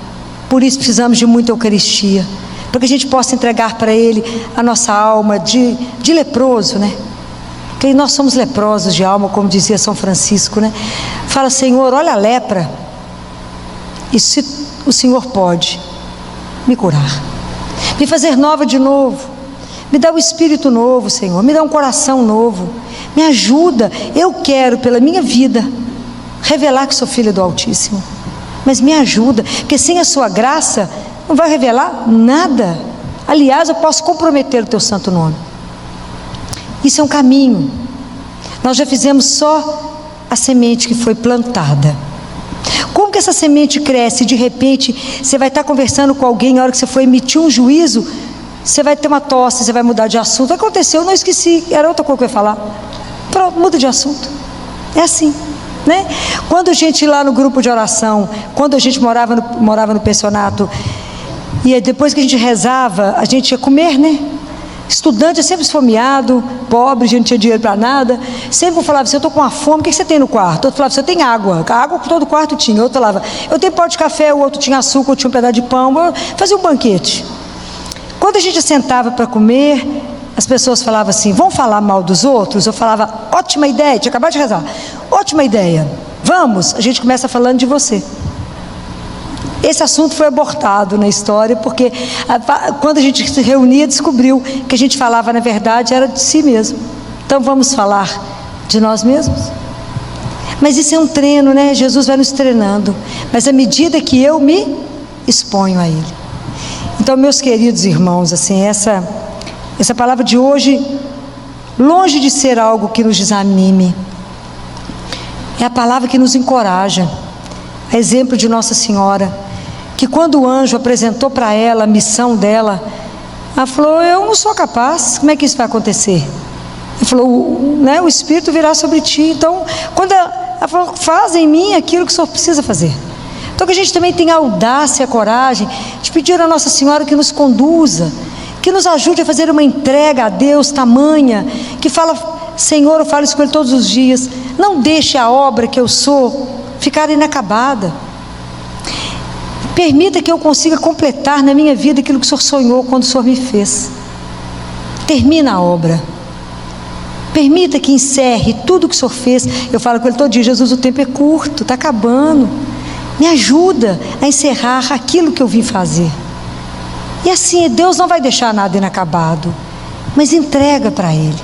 Por isso precisamos de muita Eucaristia, para que a gente possa entregar para Ele a nossa alma de leproso, né? Porque nós somos leprosos de alma, como dizia São Francisco, né? Fala, Senhor, olha a lepra, e se o Senhor pode me curar, me fazer nova de novo, me dá um espírito novo, Senhor, me dá um coração novo, me ajuda, eu quero pela minha vida revelar que sou filha do Altíssimo. Mas me ajuda, porque sem a sua graça não vai revelar nada. Aliás, eu posso comprometer o teu santo nome. Isso é um caminho. Nós já fizemos só a semente que foi plantada. Como que essa semente cresce? De repente, você vai estar conversando com alguém, na hora que você for emitir um juízo, você vai ter uma tosse, você vai mudar de assunto. Aconteceu, eu não esqueci, era outra coisa que eu ia falar. Pronto, muda de assunto. É assim. Né? Quando a gente lá no grupo de oração, quando a gente morava no pensionato, e depois que a gente rezava, a gente ia comer, né? Estudante é sempre esfomeado, pobre, a gente não tinha dinheiro para nada. Sempre falava assim, eu estou com uma fome, o que você tem no quarto? Outro falava, você tem água? Água que todo quarto tinha. Outro falava, eu tenho pó de café, o outro tinha açúcar, eu tinha um pedaço de pão. Fazia um banquete. Quando a gente sentava para comer, as pessoas falavam assim, vão falar mal dos outros? Eu falava, ótima ideia, tinha acabado de rezar, ótima ideia, vamos, a gente começa falando de você. Esse assunto foi abortado na história, porque quando a gente se reunia, descobriu que a gente falava, na verdade, era de si mesmo. Então vamos falar de nós mesmos? Mas isso é um treino, né? Jesus vai nos treinando, mas à medida que eu me exponho a Ele. Então, meus queridos irmãos, assim, essa palavra de hoje longe de ser algo que nos desanime. É a palavra que nos encoraja. É exemplo de Nossa Senhora, que quando o anjo apresentou para ela a missão dela, ela falou: eu não sou capaz, como é que isso vai acontecer? Ele falou: o Espírito virá sobre ti. Então, quando ela falou: faz em mim aquilo que o Senhor precisa fazer. Então, que a gente também tenha a audácia e a coragem de pedir a Nossa Senhora que nos conduza, que nos ajude a fazer uma entrega a Deus tamanha, que fala: Senhor, eu falo isso com Ele todos os dias, não deixe a obra que eu sou ficar inacabada. Permita que eu consiga completar na minha vida aquilo que o Senhor sonhou quando o Senhor me fez. Termina a obra. Permita que encerre tudo que o Senhor fez. Eu falo com Ele todo dia: Jesus, o tempo é curto, está acabando. Me ajuda a encerrar aquilo que eu vim fazer. E assim, Deus não vai deixar nada inacabado, mas entrega para Ele.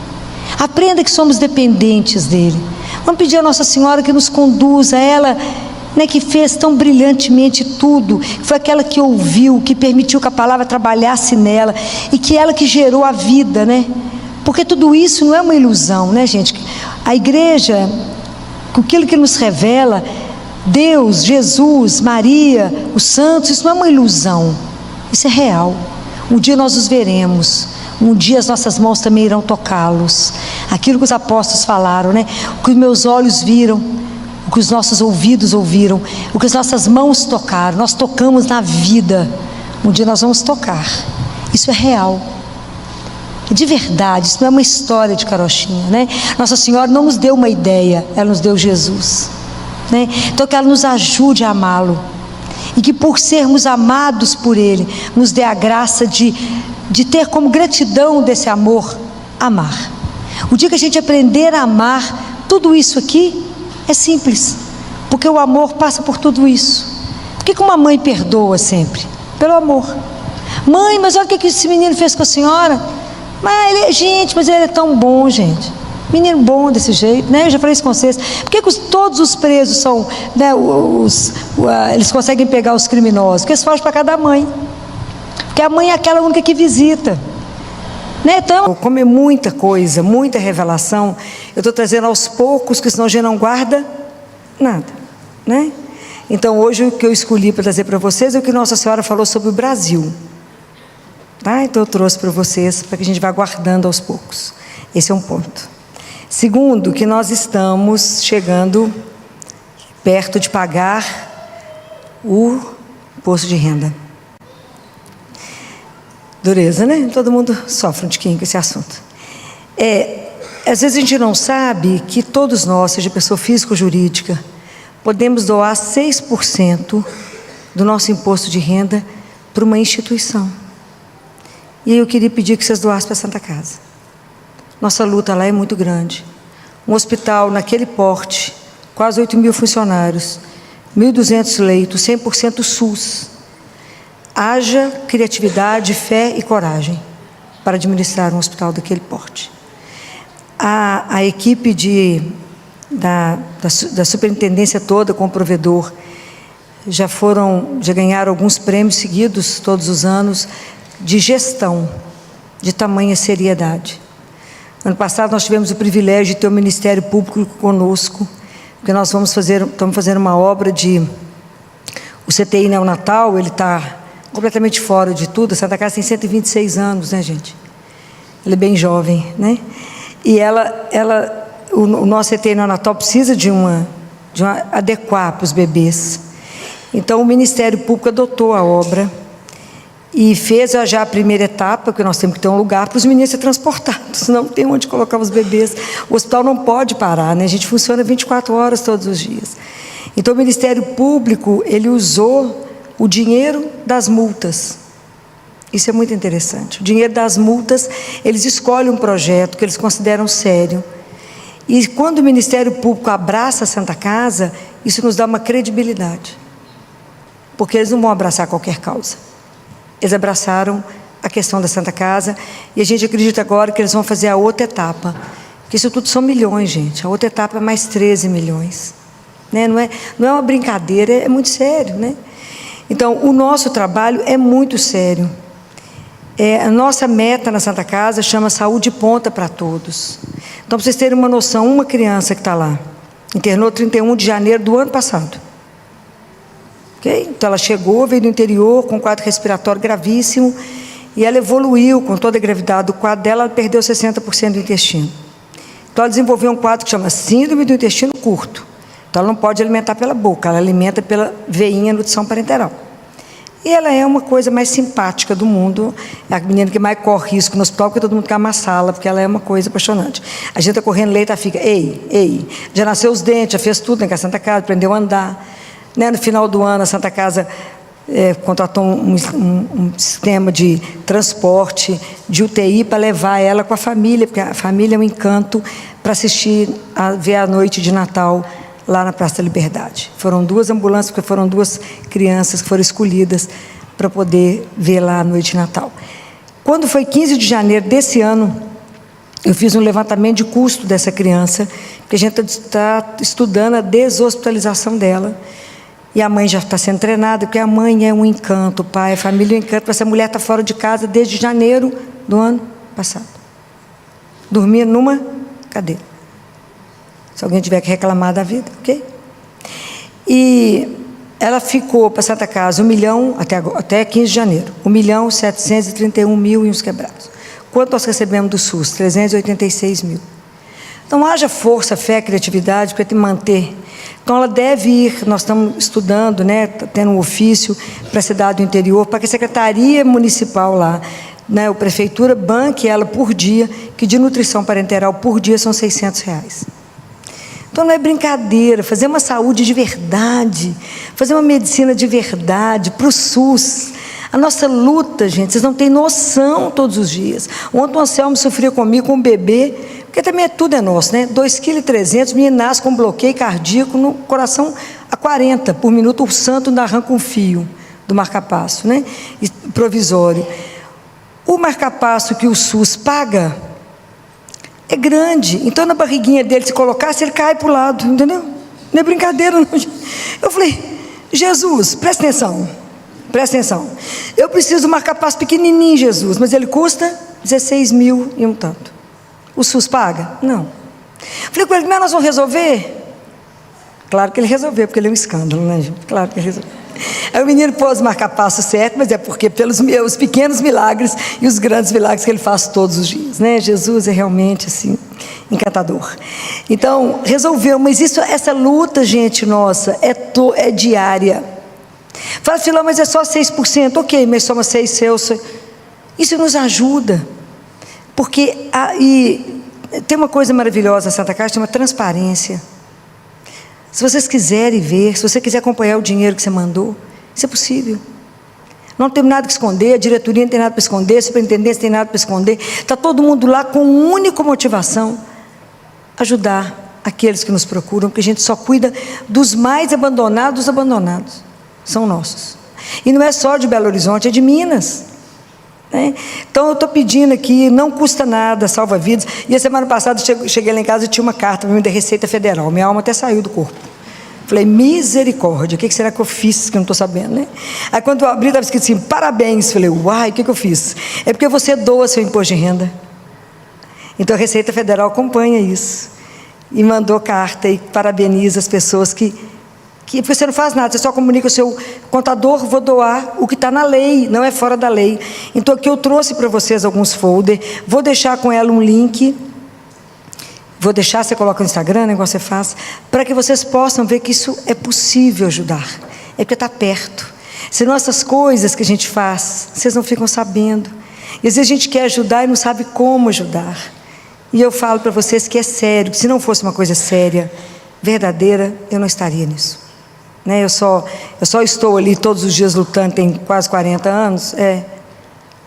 Aprenda que somos dependentes dEle. Vamos pedir a Nossa Senhora que nos conduza. Ela, que fez tão brilhantemente tudo, foi aquela que ouviu, que permitiu que a palavra trabalhasse nela, e que ela que gerou a vida, porque tudo isso não é uma ilusão, gente. A igreja, com aquilo que nos revela, Deus, Jesus, Maria, os santos, isso não é uma ilusão, isso é real. Um dia nós os veremos, um dia as nossas mãos também irão tocá-los. Aquilo que os apóstolos falaram, o que os meus olhos viram, o que os nossos ouvidos ouviram, o que as nossas mãos tocaram, nós tocamos na vida. Um dia nós vamos tocar. Isso é real, de verdade. Isso não é uma história de carochinha, Nossa Senhora não nos deu uma ideia, ela nos deu Jesus, Então que ela nos ajude a amá-lo, e que por sermos amados por Ele, nos dê a graça de ter como gratidão desse amor, amar. O dia que a gente aprender a amar, tudo isso aqui é simples, porque o amor passa por tudo isso. Por que uma mãe perdoa sempre? Pelo amor. Mãe, mas olha o que esse menino fez com a senhora. Mas ele é tão bom, gente. Menino bom desse jeito, Eu já falei isso com vocês. Por que todos os presos são, eles conseguem pegar os criminosos? Porque eles fogem para casa da mãe. Porque a mãe é aquela única que visita. Então, como é muita coisa, muita revelação, eu estou trazendo aos poucos, que senão a gente não guarda nada, Então, hoje o que eu escolhi para trazer para vocês é o que Nossa Senhora falou sobre o Brasil, Então eu trouxe para vocês, para que a gente vá guardando aos poucos. Esse é um ponto. Segundo, que nós estamos chegando perto de pagar o imposto de renda. Dureza, Todo mundo sofre um tiquinho com esse assunto. Às vezes a gente não sabe que todos nós, seja pessoa física ou jurídica, podemos doar 6% do nosso imposto de renda para uma instituição. E eu queria pedir que vocês doassem para a Santa Casa. Nossa luta lá é muito grande. Um hospital naquele porte, quase 8.000 funcionários, 1.200 leitos, 100% SUS. Haja criatividade, fé e coragem para administrar um hospital daquele porte. A equipe da superintendência toda, com o provedor, já ganharam alguns prêmios seguidos todos os anos de gestão, de tamanha seriedade. Ano passado nós tivemos o privilégio de ter o Ministério Público conosco, porque nós estamos fazendo uma obra o CTI neonatal, ele está completamente fora de tudo. A Santa Casa tem 126 anos, gente? Ela é bem jovem, E o nosso CTI neonatal precisa de adequar para os bebês. Então o Ministério Público adotou a obra e fez já a primeira etapa, porque nós temos que ter um lugar para os meninos serem transportados, não tem onde colocar os bebês. O hospital não pode parar, A gente funciona 24 horas todos os dias. Então o Ministério Público, ele usou o dinheiro das multas. Isso é muito interessante. O dinheiro das multas, eles escolhem um projeto que eles consideram sério. E quando o Ministério Público abraça a Santa Casa, isso nos dá uma credibilidade. Porque eles não vão abraçar qualquer causa. Eles abraçaram a questão da Santa Casa, e a gente acredita agora que eles vão fazer a outra etapa. Porque isso tudo são milhões, gente. A outra etapa é mais 13 milhões. Não é uma brincadeira, é muito sério, Então, o nosso trabalho é muito sério. A nossa meta na Santa Casa chama Saúde Ponta para Todos. Então, para vocês terem uma noção, uma criança que está lá, internou 31 de janeiro do ano passado. Okay? Então, ela chegou, veio do interior com um quadro respiratório gravíssimo, e ela evoluiu com toda a gravidade do quadro dela, ela perdeu 60% do intestino. Então, ela desenvolveu um quadro que chama Síndrome do Intestino Curto. Então, ela não pode alimentar pela boca, ela alimenta pela veinha nutrição parenteral. E ela é uma coisa mais simpática do mundo, é a menina que mais corre risco no hospital, porque todo mundo quer amassá-la, porque ela é uma coisa apaixonante. A gente está correndo leite, ela fica, ei, já nasceu os dentes, já fez tudo na Santa Casa, aprendeu a andar. Né? No final do ano, a Santa Casa contratou um sistema de transporte, de UTI, para levar ela com a família, porque a família é um encanto para ver a noite de Natal lá na Praça da Liberdade. Foram 2 ambulâncias, porque foram 2 crianças que foram escolhidas para poder ver lá a noite de Natal. Quando foi 15 de janeiro desse ano, eu fiz um levantamento de custo dessa criança, porque a gente está estudando a deshospitalização dela, e a mãe já está sendo treinada, porque a mãe é um encanto, o pai, a família é um encanto. Essa mulher está fora de casa desde janeiro do ano passado, dormindo numa cadeira. Se alguém tiver que reclamar da vida, ok? E ela ficou para Santa Casa 1 milhão, até 15 de janeiro, 1.731.000 e uns quebrados. Quanto nós recebemos do SUS? 386 mil. Então, haja força, fé, criatividade para te manter. Então, ela deve ir, nós estamos estudando, né, tendo um ofício para a cidade do interior, para que a Secretaria Municipal lá, né, a Prefeitura, banque ela por dia, que de nutrição parenteral por dia são R$600. Então, não é brincadeira, fazer uma saúde de verdade, fazer uma medicina de verdade para o SUS. A nossa luta, gente, vocês não têm noção todos os dias. Ontem o Anselmo sofria comigo com um bebê, porque também tudo é nosso, né? 2,3 kg, menino nasce com bloqueio cardíaco no coração a 40 por minuto, o santo ainda arranca um fio do marca-passo, né? Provisório. O marca-passo que o SUS paga é grande, então na barriguinha dele, se colocasse, ele cai para o lado, entendeu? Não é brincadeira, não. Eu falei, Jesus, presta atenção. Presta atenção, eu preciso marcar passo pequenininho, Jesus, mas ele custa 16 mil e um tanto. O SUS paga? Não. Falei com ele, mas nós vamos resolver? Claro que ele resolveu, porque ele é um escândalo, né, gente? Claro que ele resolveu. Aí o menino pôs marcar passo certo, mas é porque pelos meus pequenos milagres e os grandes milagres que ele faz todos os dias, né? Jesus é realmente assim, encantador. Então, resolveu, mas essa luta, gente, nossa, é diária. Fala, Filó, mas é só 6%. Ok, mas soma 6 seus. Isso nos ajuda. Porque tem uma coisa maravilhosa na Santa Casa, chama transparência. Se vocês quiserem ver, se você quiser acompanhar o dinheiro que você mandou, isso é possível. Não tem nada que esconder, a diretoria não tem nada para esconder, a superintendência não tem nada para esconder. Está todo mundo lá com uma única motivação: ajudar aqueles que nos procuram, porque a gente só cuida dos mais abandonados, dos abandonados. São nossos. E não é só de Belo Horizonte, é de Minas. Né? Então eu estou pedindo aqui, não custa nada, salva vidas. E a semana passada cheguei lá em casa e tinha uma carta para mim da Receita Federal. Minha alma até saiu do corpo. Falei, misericórdia, o que será que eu fiz que eu não estou sabendo, né? Aí quando eu abri, estava escrito assim, parabéns. Falei, uai, o que eu fiz? É porque você doa seu imposto de renda. Então a Receita Federal acompanha isso. E mandou carta e parabeniza as pessoas que você não faz nada, você só comunica o seu contador, vou doar o que está na lei, não é fora da lei. Então aqui eu trouxe para vocês alguns folders, vou deixar com ela um link, vou deixar, você coloca no Instagram, né, igual você faz, para que vocês possam ver que isso é possível ajudar, é porque está perto. Senão essas coisas que a gente faz, vocês não ficam sabendo, e às vezes a gente quer ajudar e não sabe como ajudar. E eu falo para vocês que é sério, que se não fosse uma coisa séria, verdadeira, eu não estaria nisso. Né? Eu só estou ali todos os dias lutando, tem quase 40 anos,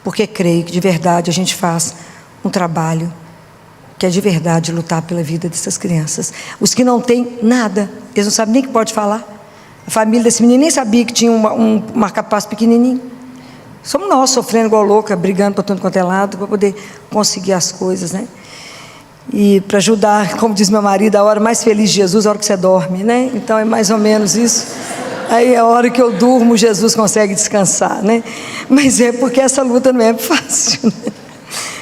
porque creio que de verdade a gente faz um trabalho que é de verdade lutar pela vida dessas crianças. Os que não têm nada, eles não sabem nem que pode falar. A família desse menino nem sabia que tinha um marca-passo pequenininho. Somos nós sofrendo igual louca, brigando para tudo quanto é lado, para poder conseguir as coisas, né? E para ajudar, como diz meu marido, a hora mais feliz de Jesus é a hora que você dorme, né? Então é mais ou menos isso. Aí a hora que eu durmo, Jesus consegue descansar, né? Mas é porque essa luta não é fácil, né?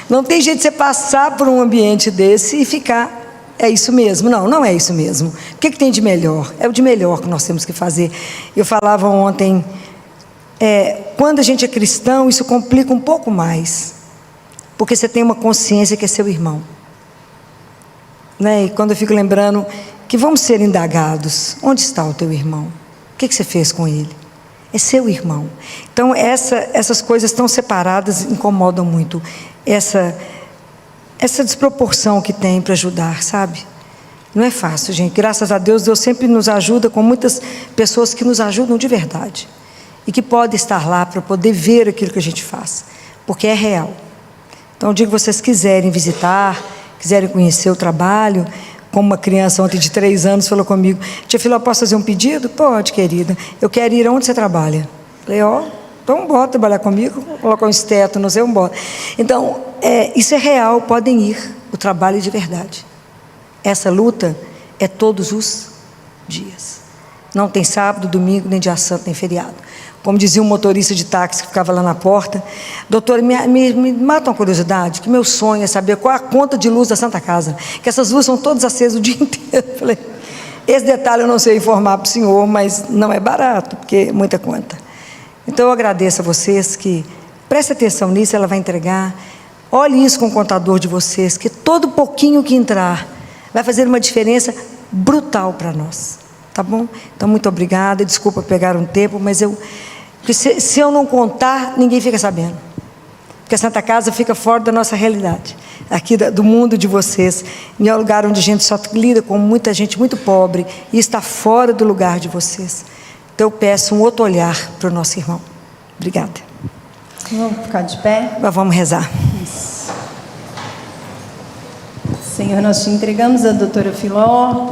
Não tem jeito de você passar por um ambiente desse e ficar, é isso mesmo. Não, não é isso mesmo. O que tem de melhor? É o de melhor que nós temos que fazer. Eu falava ontem, quando a gente é cristão, isso complica um pouco mais, porque você tem uma consciência que é seu irmão, né? E quando eu fico lembrando que vamos ser indagados, onde está o teu irmão? O que você fez com ele? É seu irmão. Então essas coisas tão separadas incomodam muito. Essa desproporção que tem para ajudar, sabe? Não é fácil, gente. Graças a Deus, Deus sempre nos ajuda com muitas pessoas que nos ajudam de verdade e que podem estar lá para poder ver aquilo que a gente faz, porque é real. Então, eu digo que vocês quiserem visitar, quiserem conhecer o trabalho, como uma criança ontem de 3 anos falou comigo, tia Filó, posso fazer um pedido? Pode, querida. Eu quero ir aonde você trabalha. Falei, então bora trabalhar comigo, colocar um esteto, não sei, bora. Então, isso é real, podem ir, o trabalho é de verdade. Essa luta é todos os dias. Não tem sábado, domingo, nem dia santo, nem feriado. Como dizia um motorista de táxi que ficava lá na porta, doutor, me mata uma curiosidade, que meu sonho é saber qual é a conta de luz da Santa Casa, que essas luzes são todas acesas o dia inteiro. Eu falei, esse detalhe eu não sei informar para o senhor, mas não é barato, porque é muita conta. Então eu agradeço a vocês que prestem atenção nisso, ela vai entregar. Olhe isso com o contador de vocês, que todo pouquinho que entrar vai fazer uma diferença brutal para nós, tá bom? Então muito obrigada, desculpa pegar um tempo, mas se eu não contar, ninguém fica sabendo, porque a Santa Casa fica fora da nossa realidade, aqui do mundo de vocês, em um lugar onde a gente só lida com muita gente muito pobre, e está fora do lugar de vocês. Então eu peço um outro olhar para o nosso irmão. Obrigada. Vamos ficar de pé? Vamos rezar. Isso. Senhor, nós te entregamos a doutora Filó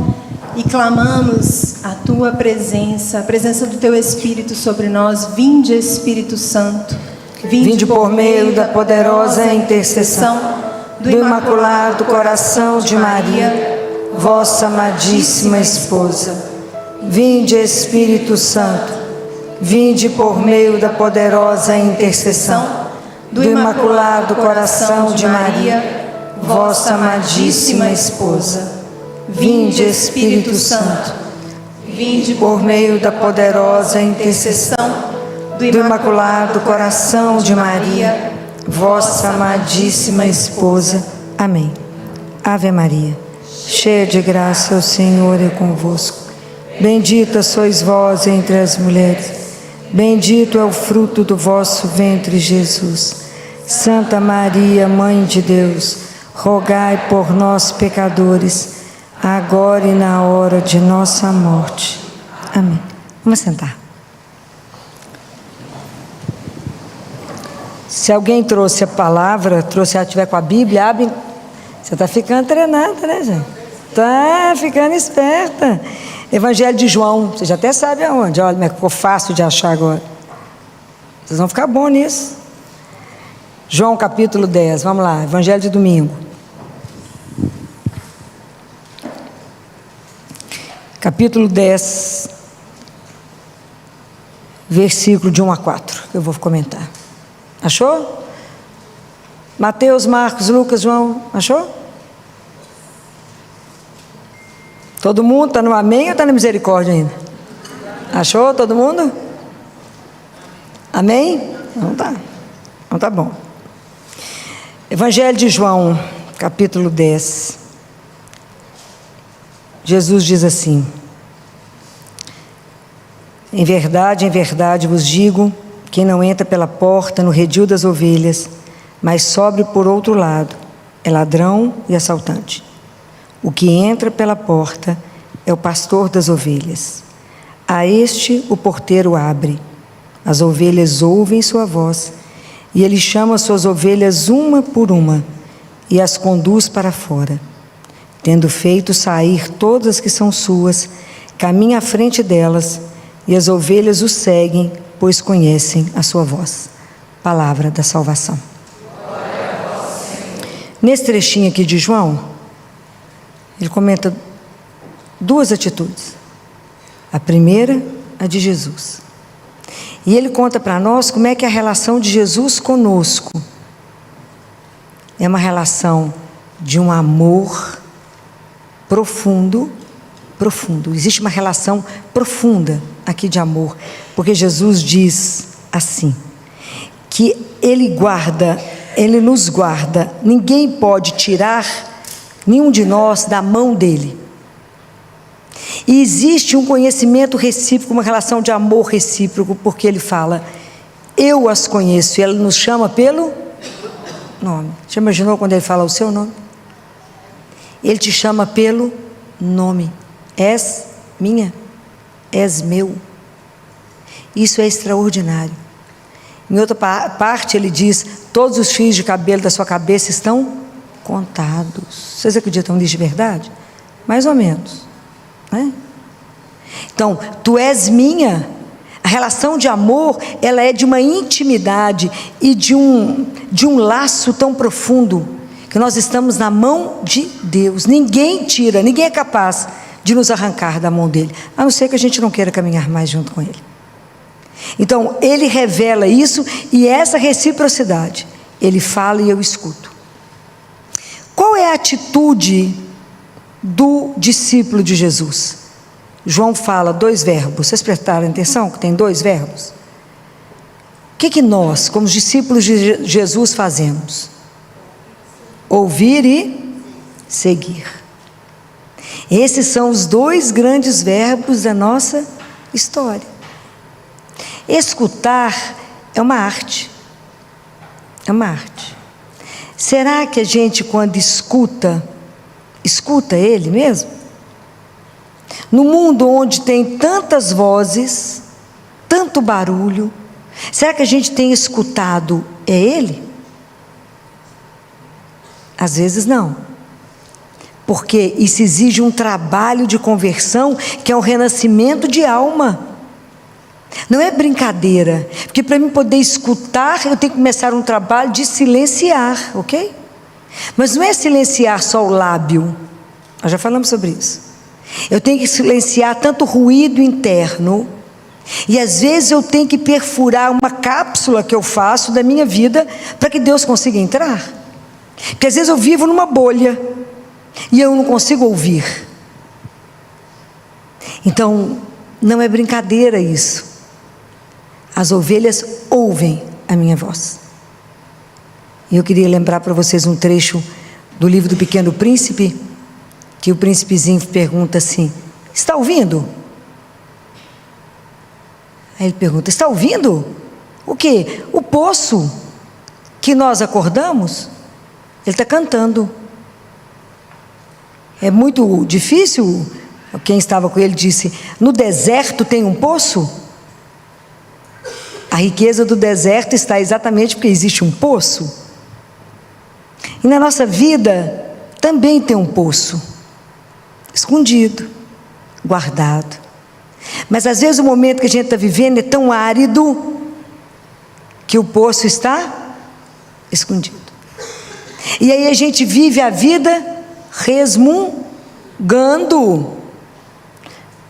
e clamamos a tua presença, a presença do teu Espírito sobre nós. Vinde, Espírito Santo, vinde por meio da poderosa intercessão do Imaculado Coração de Maria, vossa amadíssima esposa. Vinde, Espírito Santo, vinde por meio da poderosa intercessão do Imaculado Coração de Maria, vossa amadíssima esposa. Vinde, Espírito Santo, vinde por meio da poderosa intercessão do Imaculado Coração de Maria, vossa amadíssima esposa. Amém. Ave Maria, cheia de graça, o Senhor é convosco. Bendita sois vós entre as mulheres, bendito é o fruto do vosso ventre, Jesus. Santa Maria, Mãe de Deus, rogai por nós, pecadores, agora e na hora de nossa morte. Amém. Vamos sentar. Se alguém trouxe a palavra, se ela estiver com a Bíblia, abre. Você está ficando treinada, né, gente? Está ficando esperta. Evangelho de João, você já até sabe aonde. Olha, mas ficou fácil de achar agora. Vocês vão ficar bom nisso. João capítulo 10, vamos lá, Evangelho de domingo. Capítulo 10, versículo de 1 a 4, que eu vou comentar. Achou? Mateus, Marcos, Lucas, João, achou? Todo mundo está no amém ou está na misericórdia ainda? Achou todo mundo? Amém? Não tá. Não tá bom. Evangelho de João, capítulo 10. Jesus diz assim: em verdade vos digo, quem não entra pela porta no redil das ovelhas, mas sobe por outro lado, é ladrão e assaltante. O que entra pela porta é o pastor das ovelhas. A este o porteiro abre. As ovelhas ouvem sua voz, e ele chama suas ovelhas uma por uma, e as conduz para fora. Tendo feito sair todas as que são suas, caminha à frente delas, e as ovelhas o seguem, pois conhecem a sua voz. Palavra da salvação. Nesse trechinho aqui de João, ele comenta duas atitudes. A primeira a de Jesus. E ele conta para nós como é que é a relação de Jesus conosco. É uma relação de um amor profundo, profundo. Existe uma relação profunda aqui de amor, porque Jesus diz assim, que Ele guarda, Ele nos guarda, ninguém pode tirar nenhum de nós da mão dEle. E existe um conhecimento recíproco, uma relação de amor recíproco, porque Ele fala, eu as conheço, e Ele nos chama pelo nome. Já imaginou quando Ele fala o seu nome? Ele te chama pelo nome. És minha, és meu. Isso é extraordinário. Em outra parte ele diz, todos os fios de cabelo da sua cabeça estão contados. Vocês acreditam nisso de verdade? Mais ou menos, né? Então, tu és minha. A relação de amor, ela é de uma intimidade e de um laço tão profundo, que nós estamos na mão de Deus. Ninguém tira, ninguém é capaz de nos arrancar da mão dele, a não ser que a gente não queira caminhar mais junto com ele. Então, ele revela isso, e essa reciprocidade, ele fala e eu escuto. Qual é a atitude do discípulo de Jesus? João fala 2 verbos, vocês prestaram atenção que tem 2 verbos? O que nós, como discípulos de Jesus, fazemos? Ouvir e seguir. Esses são os 2 grandes verbos da nossa história. Escutar é uma arte. É uma arte. Será que a gente, quando escuta Ele mesmo? No mundo onde tem tantas vozes, tanto barulho, será que a gente tem escutado Ele? Às vezes não. Porque isso exige um trabalho de conversão, que é um renascimento de alma. Não é brincadeira, porque para mim poder escutar, eu tenho que começar um trabalho de silenciar, ok? Mas não é silenciar só o lábio, nós já falamos sobre isso. Eu tenho que silenciar tanto ruído interno, e às vezes eu tenho que perfurar uma cápsula que eu faço da minha vida, para que Deus consiga entrar. Porque às vezes eu vivo numa bolha, e eu não consigo ouvir. Então, não é brincadeira isso. As ovelhas ouvem a minha voz. E eu queria lembrar para vocês um trecho do livro do Pequeno Príncipe, que o príncipezinho pergunta assim, está ouvindo? Aí ele pergunta, está ouvindo? O quê? O poço que nós acordamos? Ele está cantando. É muito difícil. Quem estava com ele disse, no deserto tem um poço? A riqueza do deserto está exatamente porque existe um poço. E na nossa vida também tem um poço, escondido, guardado. Mas às vezes o momento que a gente está vivendo é tão árido, que o poço está escondido. E aí a gente vive a vida resmungando.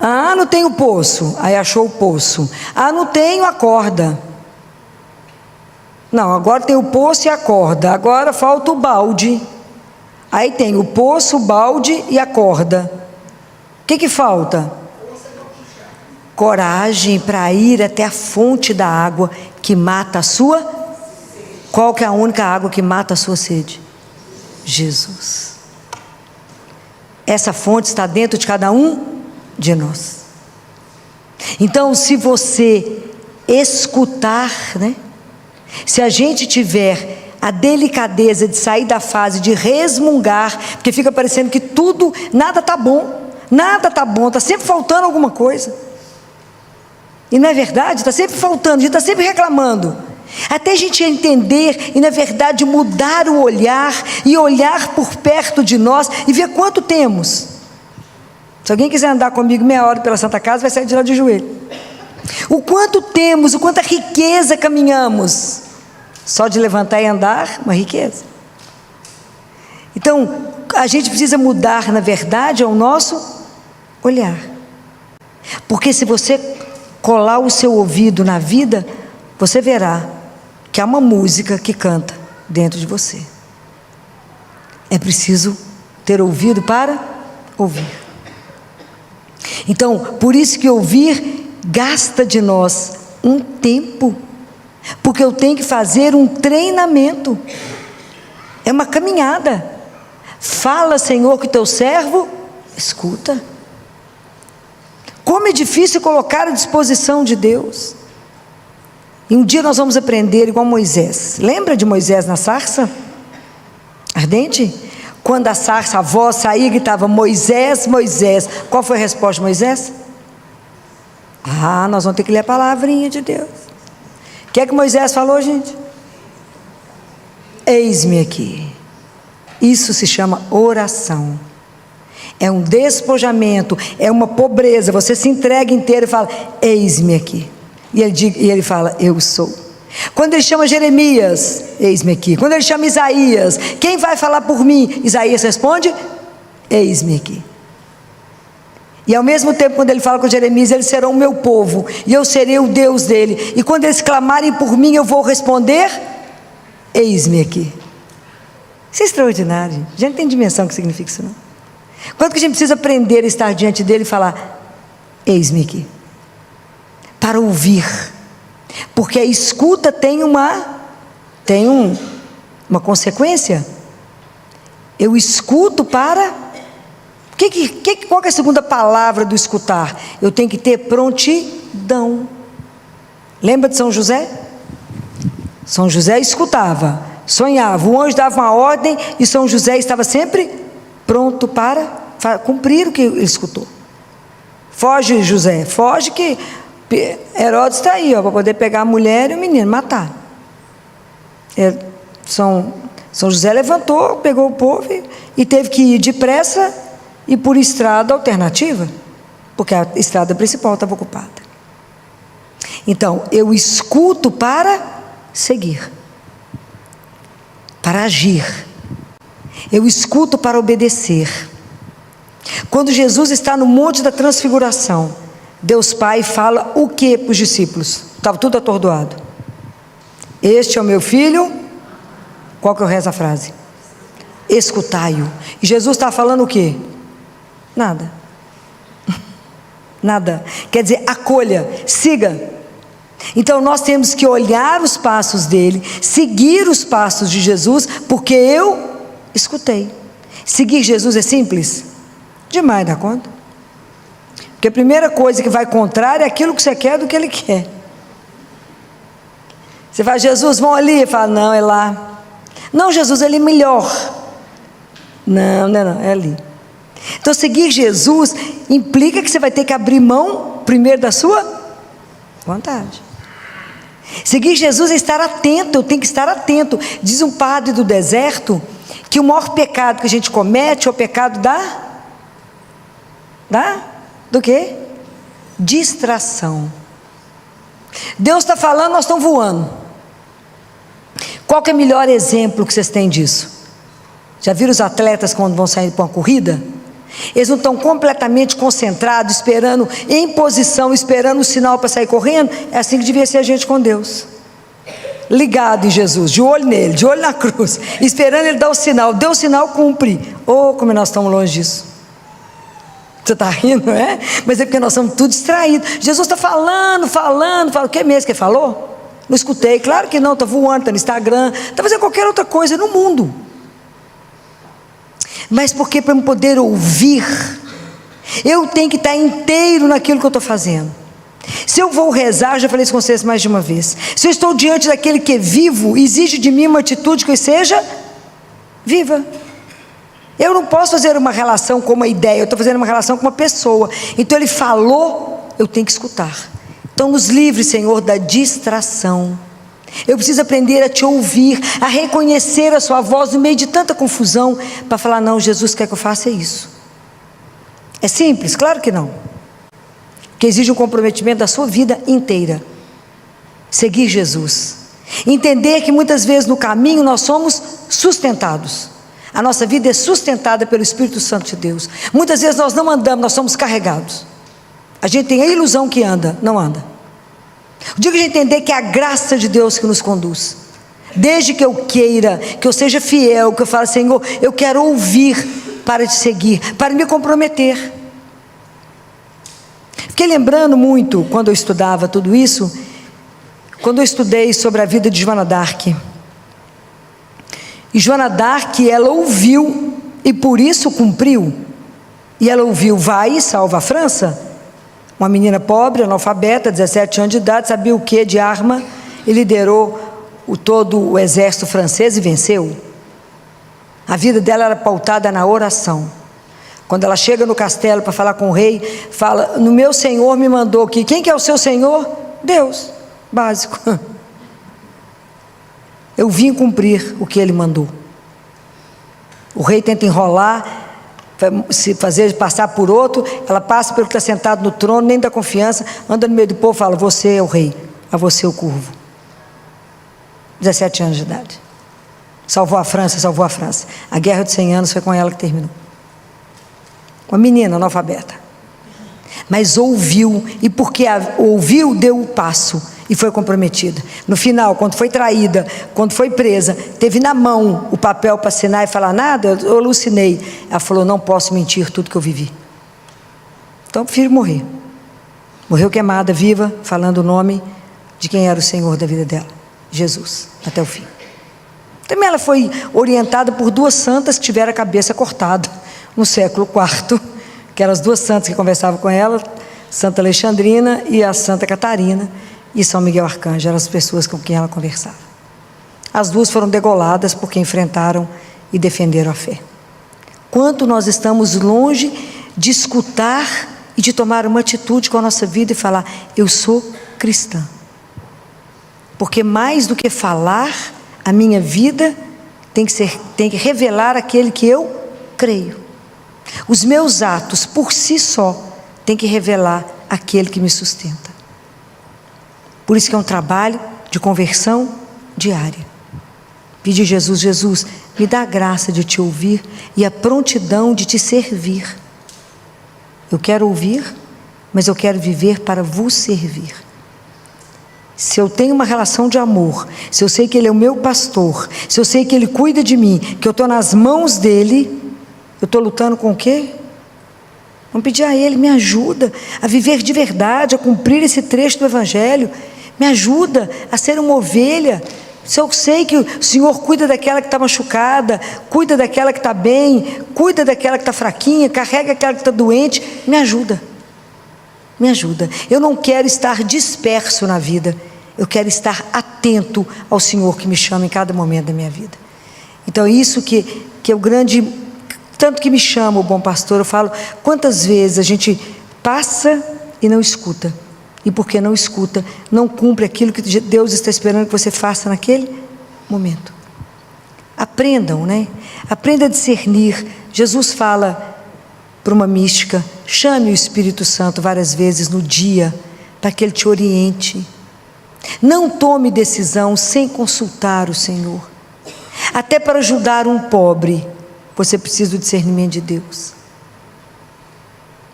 Ah, não tenho poço. Aí achou o poço. Ah, não tenho a corda. Não, agora tem o poço e a corda. Agora falta o balde. Aí tem o poço, o balde e a corda. O que falta? Coragem para ir até a fonte da água que mata a sua. Qual que é a única água que mata a sua sede? Jesus. Essa fonte está dentro de cada um de nós. Então, se você escutar, né? Se a gente tiver a delicadeza de sair da fase de resmungar, porque fica parecendo que tudo, nada está bom, está sempre faltando alguma coisa. E não é verdade, está sempre faltando, a gente está sempre reclamando. Até a gente entender e na verdade mudar o olhar e olhar por perto de nós e ver quanto temos. Se alguém quiser andar comigo meia hora pela Santa Casa, vai sair de lá de joelho. O quanto temos, o quanta riqueza caminhamos. Só de levantar e andar, uma riqueza. Então, a gente precisa mudar, na verdade, o nosso olhar. Porque se você colar o seu ouvido na vida, você verá que há uma música que canta dentro de você. É preciso ter ouvido para ouvir. Então, por isso que ouvir gasta de nós um tempo, porque eu tenho que fazer um treinamento, é uma caminhada. Fala, Senhor, que teu servo escuta. Como é difícil colocar à disposição de Deus. E um dia nós vamos aprender igual Moisés. Lembra de Moisés na sarça ardente? Quando a sarça, a voz saía e gritava: Moisés, Moisés. Qual foi a resposta de Moisés? Nós vamos ter que ler a palavrinha de Deus. O que é que Moisés falou, gente? Eis-me aqui. Isso se chama oração. É um despojamento, é uma pobreza. Você se entrega inteiro e fala: eis-me aqui. E ele fala: eu sou. Quando ele chama Jeremias, eis-me aqui. Quando ele chama Isaías, quem vai falar por mim? Isaías responde: eis-me aqui. E ao mesmo tempo, quando ele fala com Jeremias: eles serão o meu povo, e eu serei o Deus dele. E quando eles clamarem por mim, eu vou responder: eis-me aqui. Isso é extraordinário, gente. A gente não tem dimensão que significa isso, não. Quanto que a gente precisa aprender a estar diante dele e falar: eis-me aqui, para ouvir, porque a escuta tem uma consequência. Eu escuto para, qual que é a segunda palavra do escutar? Eu tenho que ter prontidão. Lembra de São José? São José escutava, sonhava, o anjo dava uma ordem e São José estava sempre pronto para cumprir o que ele escutou. Foge, José, foge, que Herodes está aí, para poder pegar a mulher e o menino, matar. São José levantou, pegou o povo e teve que ir depressa e por estrada alternativa, porque a estrada principal estava ocupada. Então, eu escuto para seguir, para agir. Eu escuto para obedecer. Quando Jesus está no Monte da Transfiguração, Deus Pai fala o que para os discípulos? Estava tudo atordoado. Este é o meu filho. Qual que é o resto da frase? Escutai-o. E Jesus está falando o quê? Nada. Nada. Quer dizer, acolha, siga. Então nós temos que olhar os passos dele, seguir os passos de Jesus, porque eu escutei. Seguir Jesus é simples? Demais da conta. Porque a primeira coisa que vai contrário é aquilo que você quer do que ele quer. Você fala: Jesus, vão ali. Fala: não, é lá. Não, Jesus, ele é melhor. Não, é ali. Então seguir Jesus implica que você vai ter que abrir mão primeiro da sua vontade. Seguir Jesus é estar atento. Eu tenho que estar atento. Diz um padre do deserto que o maior pecado que a gente comete é o pecado do quê? Distração. Deus está falando, nós estamos voando. Qual que é o melhor exemplo que vocês têm disso? Já viram os atletas quando vão sair para uma corrida? Eles não estão completamente concentrados, esperando, em posição, esperando o sinal para sair correndo? É assim que devia ser a gente com Deus. Ligado em Jesus, de olho nele, de olho na cruz, esperando ele dar o sinal. Deu o sinal, cumpre. Como nós estamos longe disso. Você está rindo, não é? Mas é porque nós estamos tudo distraídos. Jesus está falando, o que mesmo que ele falou? Não escutei. Claro que não, está voando, está no Instagram, está fazendo qualquer outra coisa no mundo. Mas porque para eu poder ouvir, eu tenho que estar inteiro naquilo que eu estou fazendo. Se eu vou rezar, já falei isso com vocês mais de uma vez, se eu estou diante daquele que é vivo, exige de mim uma atitude que seja viva. Eu não posso fazer uma relação com uma ideia, eu estou fazendo uma relação com uma pessoa. Então ele falou, eu tenho que escutar. Então nos livre, Senhor, da distração. Eu preciso aprender a te ouvir, a reconhecer a sua voz no meio de tanta confusão, para falar: não, Jesus quer que eu faça isso. É simples? Claro que não. Que exige um comprometimento da sua vida inteira. Seguir Jesus. Entender que muitas vezes no caminho nós somos sustentados. A nossa vida é sustentada pelo Espírito Santo de Deus. Muitas vezes nós não andamos, nós somos carregados. A gente tem a ilusão que anda, não anda. O dia que a gente entender que é a graça de Deus que nos conduz, desde que eu queira, que eu seja fiel, que eu fale, Senhor, eu quero ouvir para te seguir, para me comprometer. Fiquei lembrando muito, quando eu estudava tudo isso, quando eu estudei sobre a vida de Joana d'Arc. E Joana d'Arc, ela ouviu e por isso cumpriu. E ela ouviu, vai e salva a França. Uma menina pobre, analfabeta, 17 anos de idade, sabia o que de arma, e liderou todo o exército francês e venceu. A vida dela era pautada na oração. Quando ela chega no castelo para falar com o rei, fala, no meu senhor me mandou aqui. Quem que é o seu senhor? Deus. Básico. Eu vim cumprir o que ele mandou. O rei tenta enrolar, se fazer passar por outro, ela passa pelo que está sentado no trono, nem dá confiança, anda no meio do povo e fala, você é o rei, a você o curvo. 17 anos de idade. Salvou a França, salvou a França. A guerra de 100 anos foi com ela que terminou. Uma menina analfabeta. Mas ouviu, e porque ouviu, deu o passo e foi comprometida. No final, quando foi traída, quando foi presa, teve na mão o papel para assinar e falar, nada, eu alucinei. Ela falou, não posso mentir tudo que eu vivi. Então eu prefiro morrer. Morreu queimada, viva, falando o nome de quem era o Senhor da vida dela, Jesus, até o fim. Também ela foi orientada por duas santas que tiveram a cabeça cortada no século IV, que eram as duas santas que conversavam com ela, Santa Alexandrina e a Santa Catarina, e São Miguel Arcanjo, eram as pessoas com quem ela conversava. As duas foram degoladas porque enfrentaram e defenderam a fé. Quanto nós estamos longe de escutar e de tomar uma atitude com a nossa vida e falar, eu sou cristã. Porque mais do que falar, a minha vida tem que revelar aquele que eu creio. Os meus atos, por si só, têm que revelar aquele que me sustenta. Por isso que é um trabalho de conversão diária. Pedir a Jesus, Jesus, me dá a graça de te ouvir e a prontidão de te servir. Eu quero ouvir, mas eu quero viver para vos servir. Se eu tenho uma relação de amor, se eu sei que Ele é o meu pastor, se eu sei que Ele cuida de mim, que eu estou nas mãos dEle, eu estou lutando com o quê? Vamos pedir a Ele, me ajuda a viver de verdade, a cumprir esse trecho do Evangelho, me ajuda a ser uma ovelha. Se eu sei que o Senhor cuida daquela que está machucada, cuida daquela que está bem, cuida daquela que está fraquinha, carrega aquela que está doente, me ajuda. Me ajuda. Eu não quero estar disperso na vida, eu quero estar atento ao Senhor que me chama em cada momento da minha vida. Então isso que é o grande, tanto que me chama o bom pastor, eu falo, quantas vezes a gente passa e não escuta, e porque não escuta, não cumpre aquilo que Deus está esperando que você faça naquele momento. Aprendam, né? Aprenda a discernir. Jesus fala para uma mística, chame o Espírito Santo várias vezes no dia, para que Ele te oriente. Não tome decisão sem consultar o Senhor. Até para ajudar um pobre, você precisa do discernimento de Deus.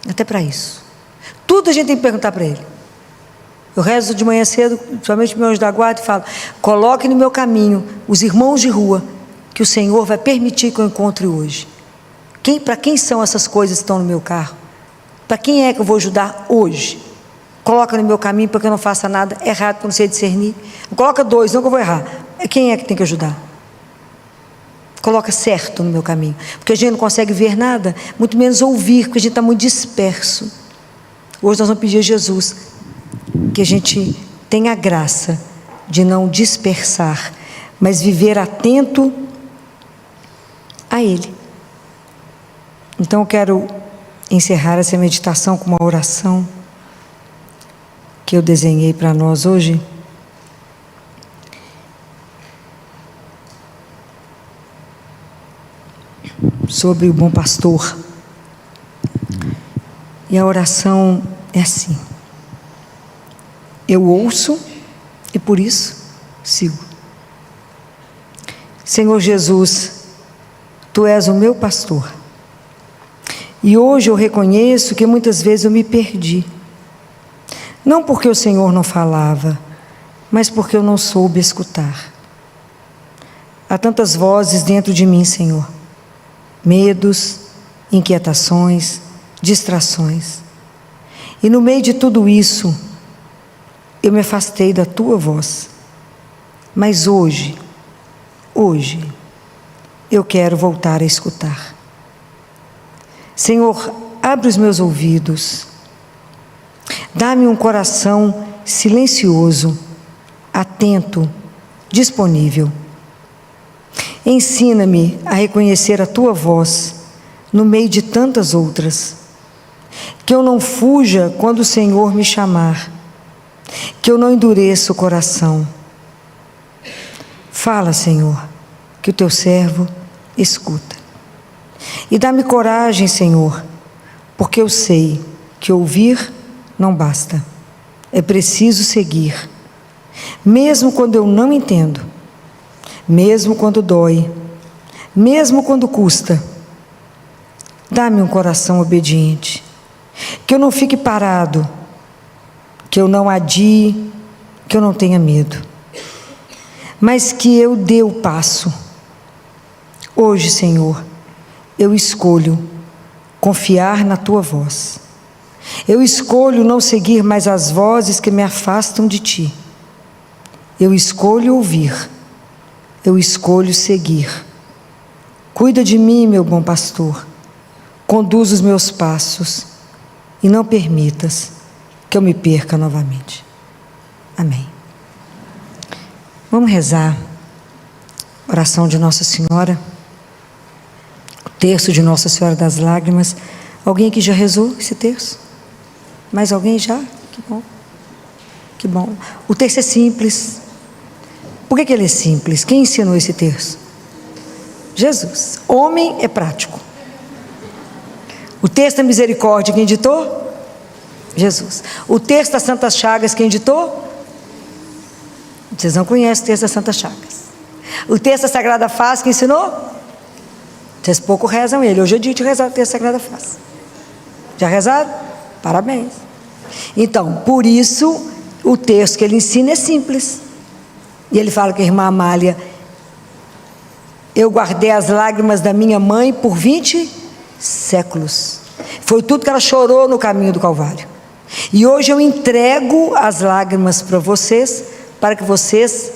Até para isso. Tudo a gente tem que perguntar para Ele. Eu rezo de manhã cedo, principalmente meu anjo da guarda, e falo, coloque no meu caminho os irmãos de rua, que o Senhor vai permitir que eu encontre hoje. Para quem são essas coisas que estão no meu carro? Para quem é que eu vou ajudar hoje? Coloca no meu caminho para que eu não faça nada errado, porque eu não sei discernir. Não coloca dois, não que eu vou errar. Quem é que tem que ajudar? Coloca certo no meu caminho. Porque a gente não consegue ver nada, muito menos ouvir, porque a gente está muito disperso. Hoje nós vamos pedir a Jesus que a gente tenha a graça de não dispersar, mas viver atento a Ele. Então eu quero encerrar essa meditação com uma oração que eu desenhei para nós hoje. Sobre o bom pastor. E a oração é assim: eu ouço e por isso sigo. Senhor Jesus, Tu és o meu pastor. E hoje eu reconheço que muitas vezes eu me perdi. Não porque o Senhor não falava, mas porque eu não soube escutar. Há tantas vozes dentro de mim, Senhor. Medos, inquietações, distrações. E no meio de tudo isso, eu me afastei da tua voz. Mas hoje, eu quero voltar a escutar. Senhor, abre os meus ouvidos. Dá-me um coração silencioso, atento, disponível. Ensina-me a reconhecer a tua voz no meio de tantas outras. Que eu não fuja quando o Senhor me chamar. Que eu não endureça o coração. Fala, Senhor, que o teu servo escuta. E dá-me coragem, Senhor, porque eu sei que ouvir não basta. É preciso seguir. Mesmo quando eu não entendo, mesmo quando dói, mesmo quando custa. Dá-me um coração obediente. Que eu não fique parado, que eu não adie, que eu não tenha medo, mas que eu dê o passo. Hoje, Senhor, eu escolho confiar na tua voz. Eu escolho não seguir mais as vozes que me afastam de ti. Eu escolho ouvir. Eu escolho seguir. Cuida de mim, meu bom pastor. Conduz os meus passos e não permitas que eu me perca novamente. Amém. Vamos rezar a oração de Nossa Senhora, o terço de Nossa Senhora das Lágrimas. Alguém aqui já rezou esse terço? Mais alguém já? Que bom. Que bom. O terço é simples. Por que ele é simples? Quem ensinou esse terço? Jesus. Homem é prático. O texto da misericórdia, quem ditou? Jesus. O texto das Santas Chagas, quem ditou? Vocês não conhecem o texto das Santas Chagas. O texto da Sagrada Face, quem ensinou? Vocês pouco rezam ele. Hoje é dia de rezar o texto da Sagrada Face. Já rezaram? Parabéns. Então, por isso, o texto que ele ensina é simples. E ele fala que a irmã Amália: eu guardei as lágrimas da minha mãe por 20 séculos. Foi tudo que ela chorou no caminho do Calvário. E hoje eu entrego as lágrimas para vocês, para que vocês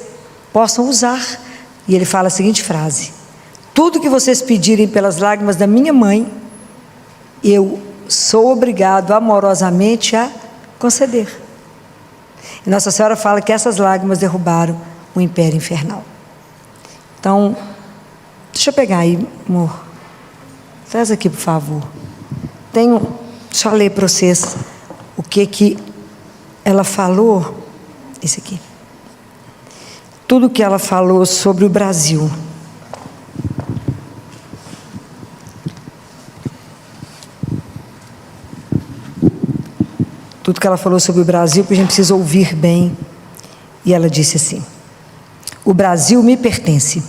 possam usar. E ele fala a seguinte frase: tudo que vocês pedirem pelas lágrimas da minha mãe, eu sou obrigado amorosamente a conceder. E Nossa Senhora fala que essas lágrimas derrubaram o império infernal. Então, deixa eu pegar aí, amor. Traz aqui, por favor. Deixa eu ler para vocês o que ela falou. Esse aqui. Tudo que ela falou sobre o Brasil. Tudo que ela falou sobre o Brasil, que a gente precisa ouvir bem. E ela disse assim: o Brasil me pertence.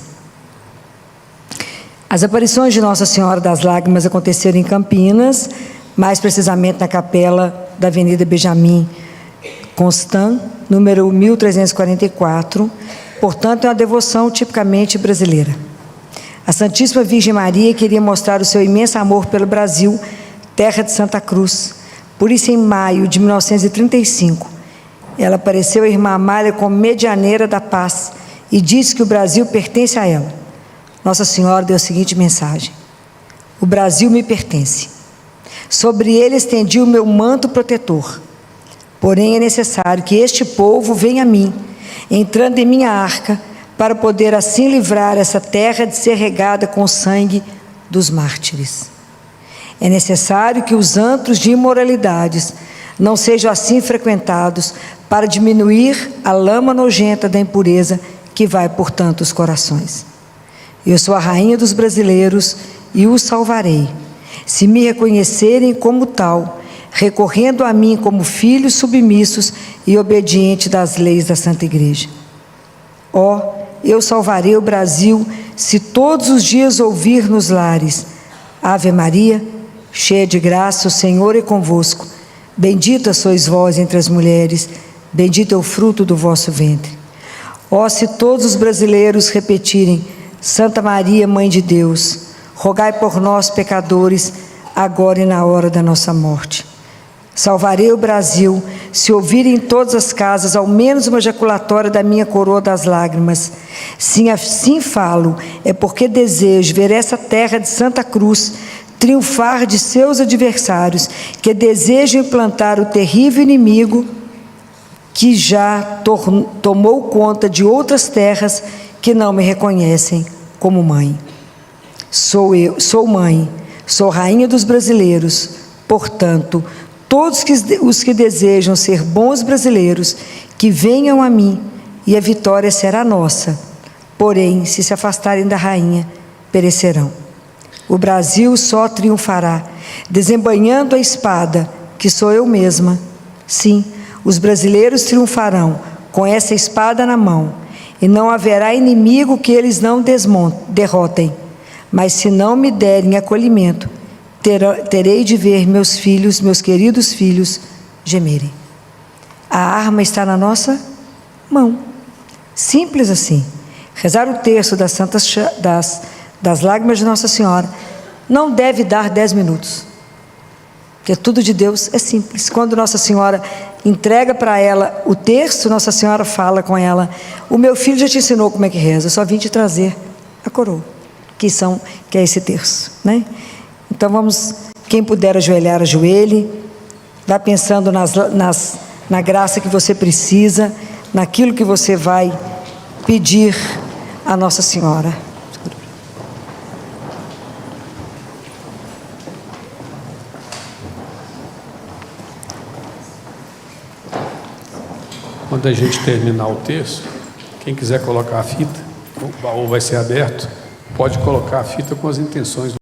As aparições de Nossa Senhora das Lágrimas aconteceram em Campinas, mais precisamente na capela da Avenida Benjamin Constant, número 1344, portanto é uma devoção tipicamente brasileira. A Santíssima Virgem Maria queria mostrar o seu imenso amor pelo Brasil, terra de Santa Cruz. Por isso, em maio de 1935, ela apareceu a irmã Amália como medianeira da paz e disse que o Brasil pertence a ela. Nossa Senhora deu a seguinte mensagem: o Brasil me pertence. Sobre ele estendi o meu manto protetor. Porém, é necessário que este povo venha a mim, entrando em minha arca, para poder assim livrar essa terra de ser regada com o sangue dos mártires. É necessário que os antros de imoralidades não sejam assim frequentados, para diminuir a lama nojenta da impureza que vai por tantos corações. Eu sou a rainha dos brasileiros e os salvarei, se me reconhecerem como tal, recorrendo a mim como filhos submissos e obedientes das leis da Santa Igreja. Eu salvarei o Brasil, se todos os dias ouvir nos lares: Ave Maria, cheia de graça, o Senhor é convosco. Bendita sois vós entre as mulheres, bendito é o fruto do vosso ventre. Ó, se todos os brasileiros repetirem: Santa Maria, Mãe de Deus, rogai por nós, pecadores, agora e na hora da nossa morte. Salvarei o Brasil, se ouvirem em todas as casas ao menos uma ejaculatória da minha coroa das lágrimas. Sim, assim falo, é porque desejo ver essa terra de Santa Cruz triunfar de seus adversários, que desejam implantar o terrível inimigo que já tomou conta de outras terras que não me reconhecem como mãe. Sou mãe, sou rainha dos brasileiros, portanto, todos os que desejam ser bons brasileiros, que venham a mim, e a vitória será nossa. Porém, se afastarem da rainha, perecerão. O Brasil só triunfará, desembainhando a espada, que sou eu mesma. Sim, os brasileiros triunfarão com essa espada na mão, e não haverá inimigo que eles não derrotem. Mas se não me derem acolhimento, terei de ver meus filhos, meus queridos filhos, gemerem. A arma está na nossa mão. Simples assim. Rezar o terço das lágrimas de Nossa Senhora não deve dar 10 minutos. Porque tudo de Deus é simples. Quando Nossa Senhora entrega para ela o terço, Nossa Senhora fala com ela: o meu filho já te ensinou como é que reza, eu só vim te trazer a coroa, que é esse terço, né? Então vamos, quem puder ajoelhar, ajoelhe, vá pensando na graça que você precisa, naquilo que você vai pedir a Nossa Senhora. Quando a gente terminar o texto, quem quiser colocar a fita, o baú vai ser aberto, pode colocar a fita com as intenções do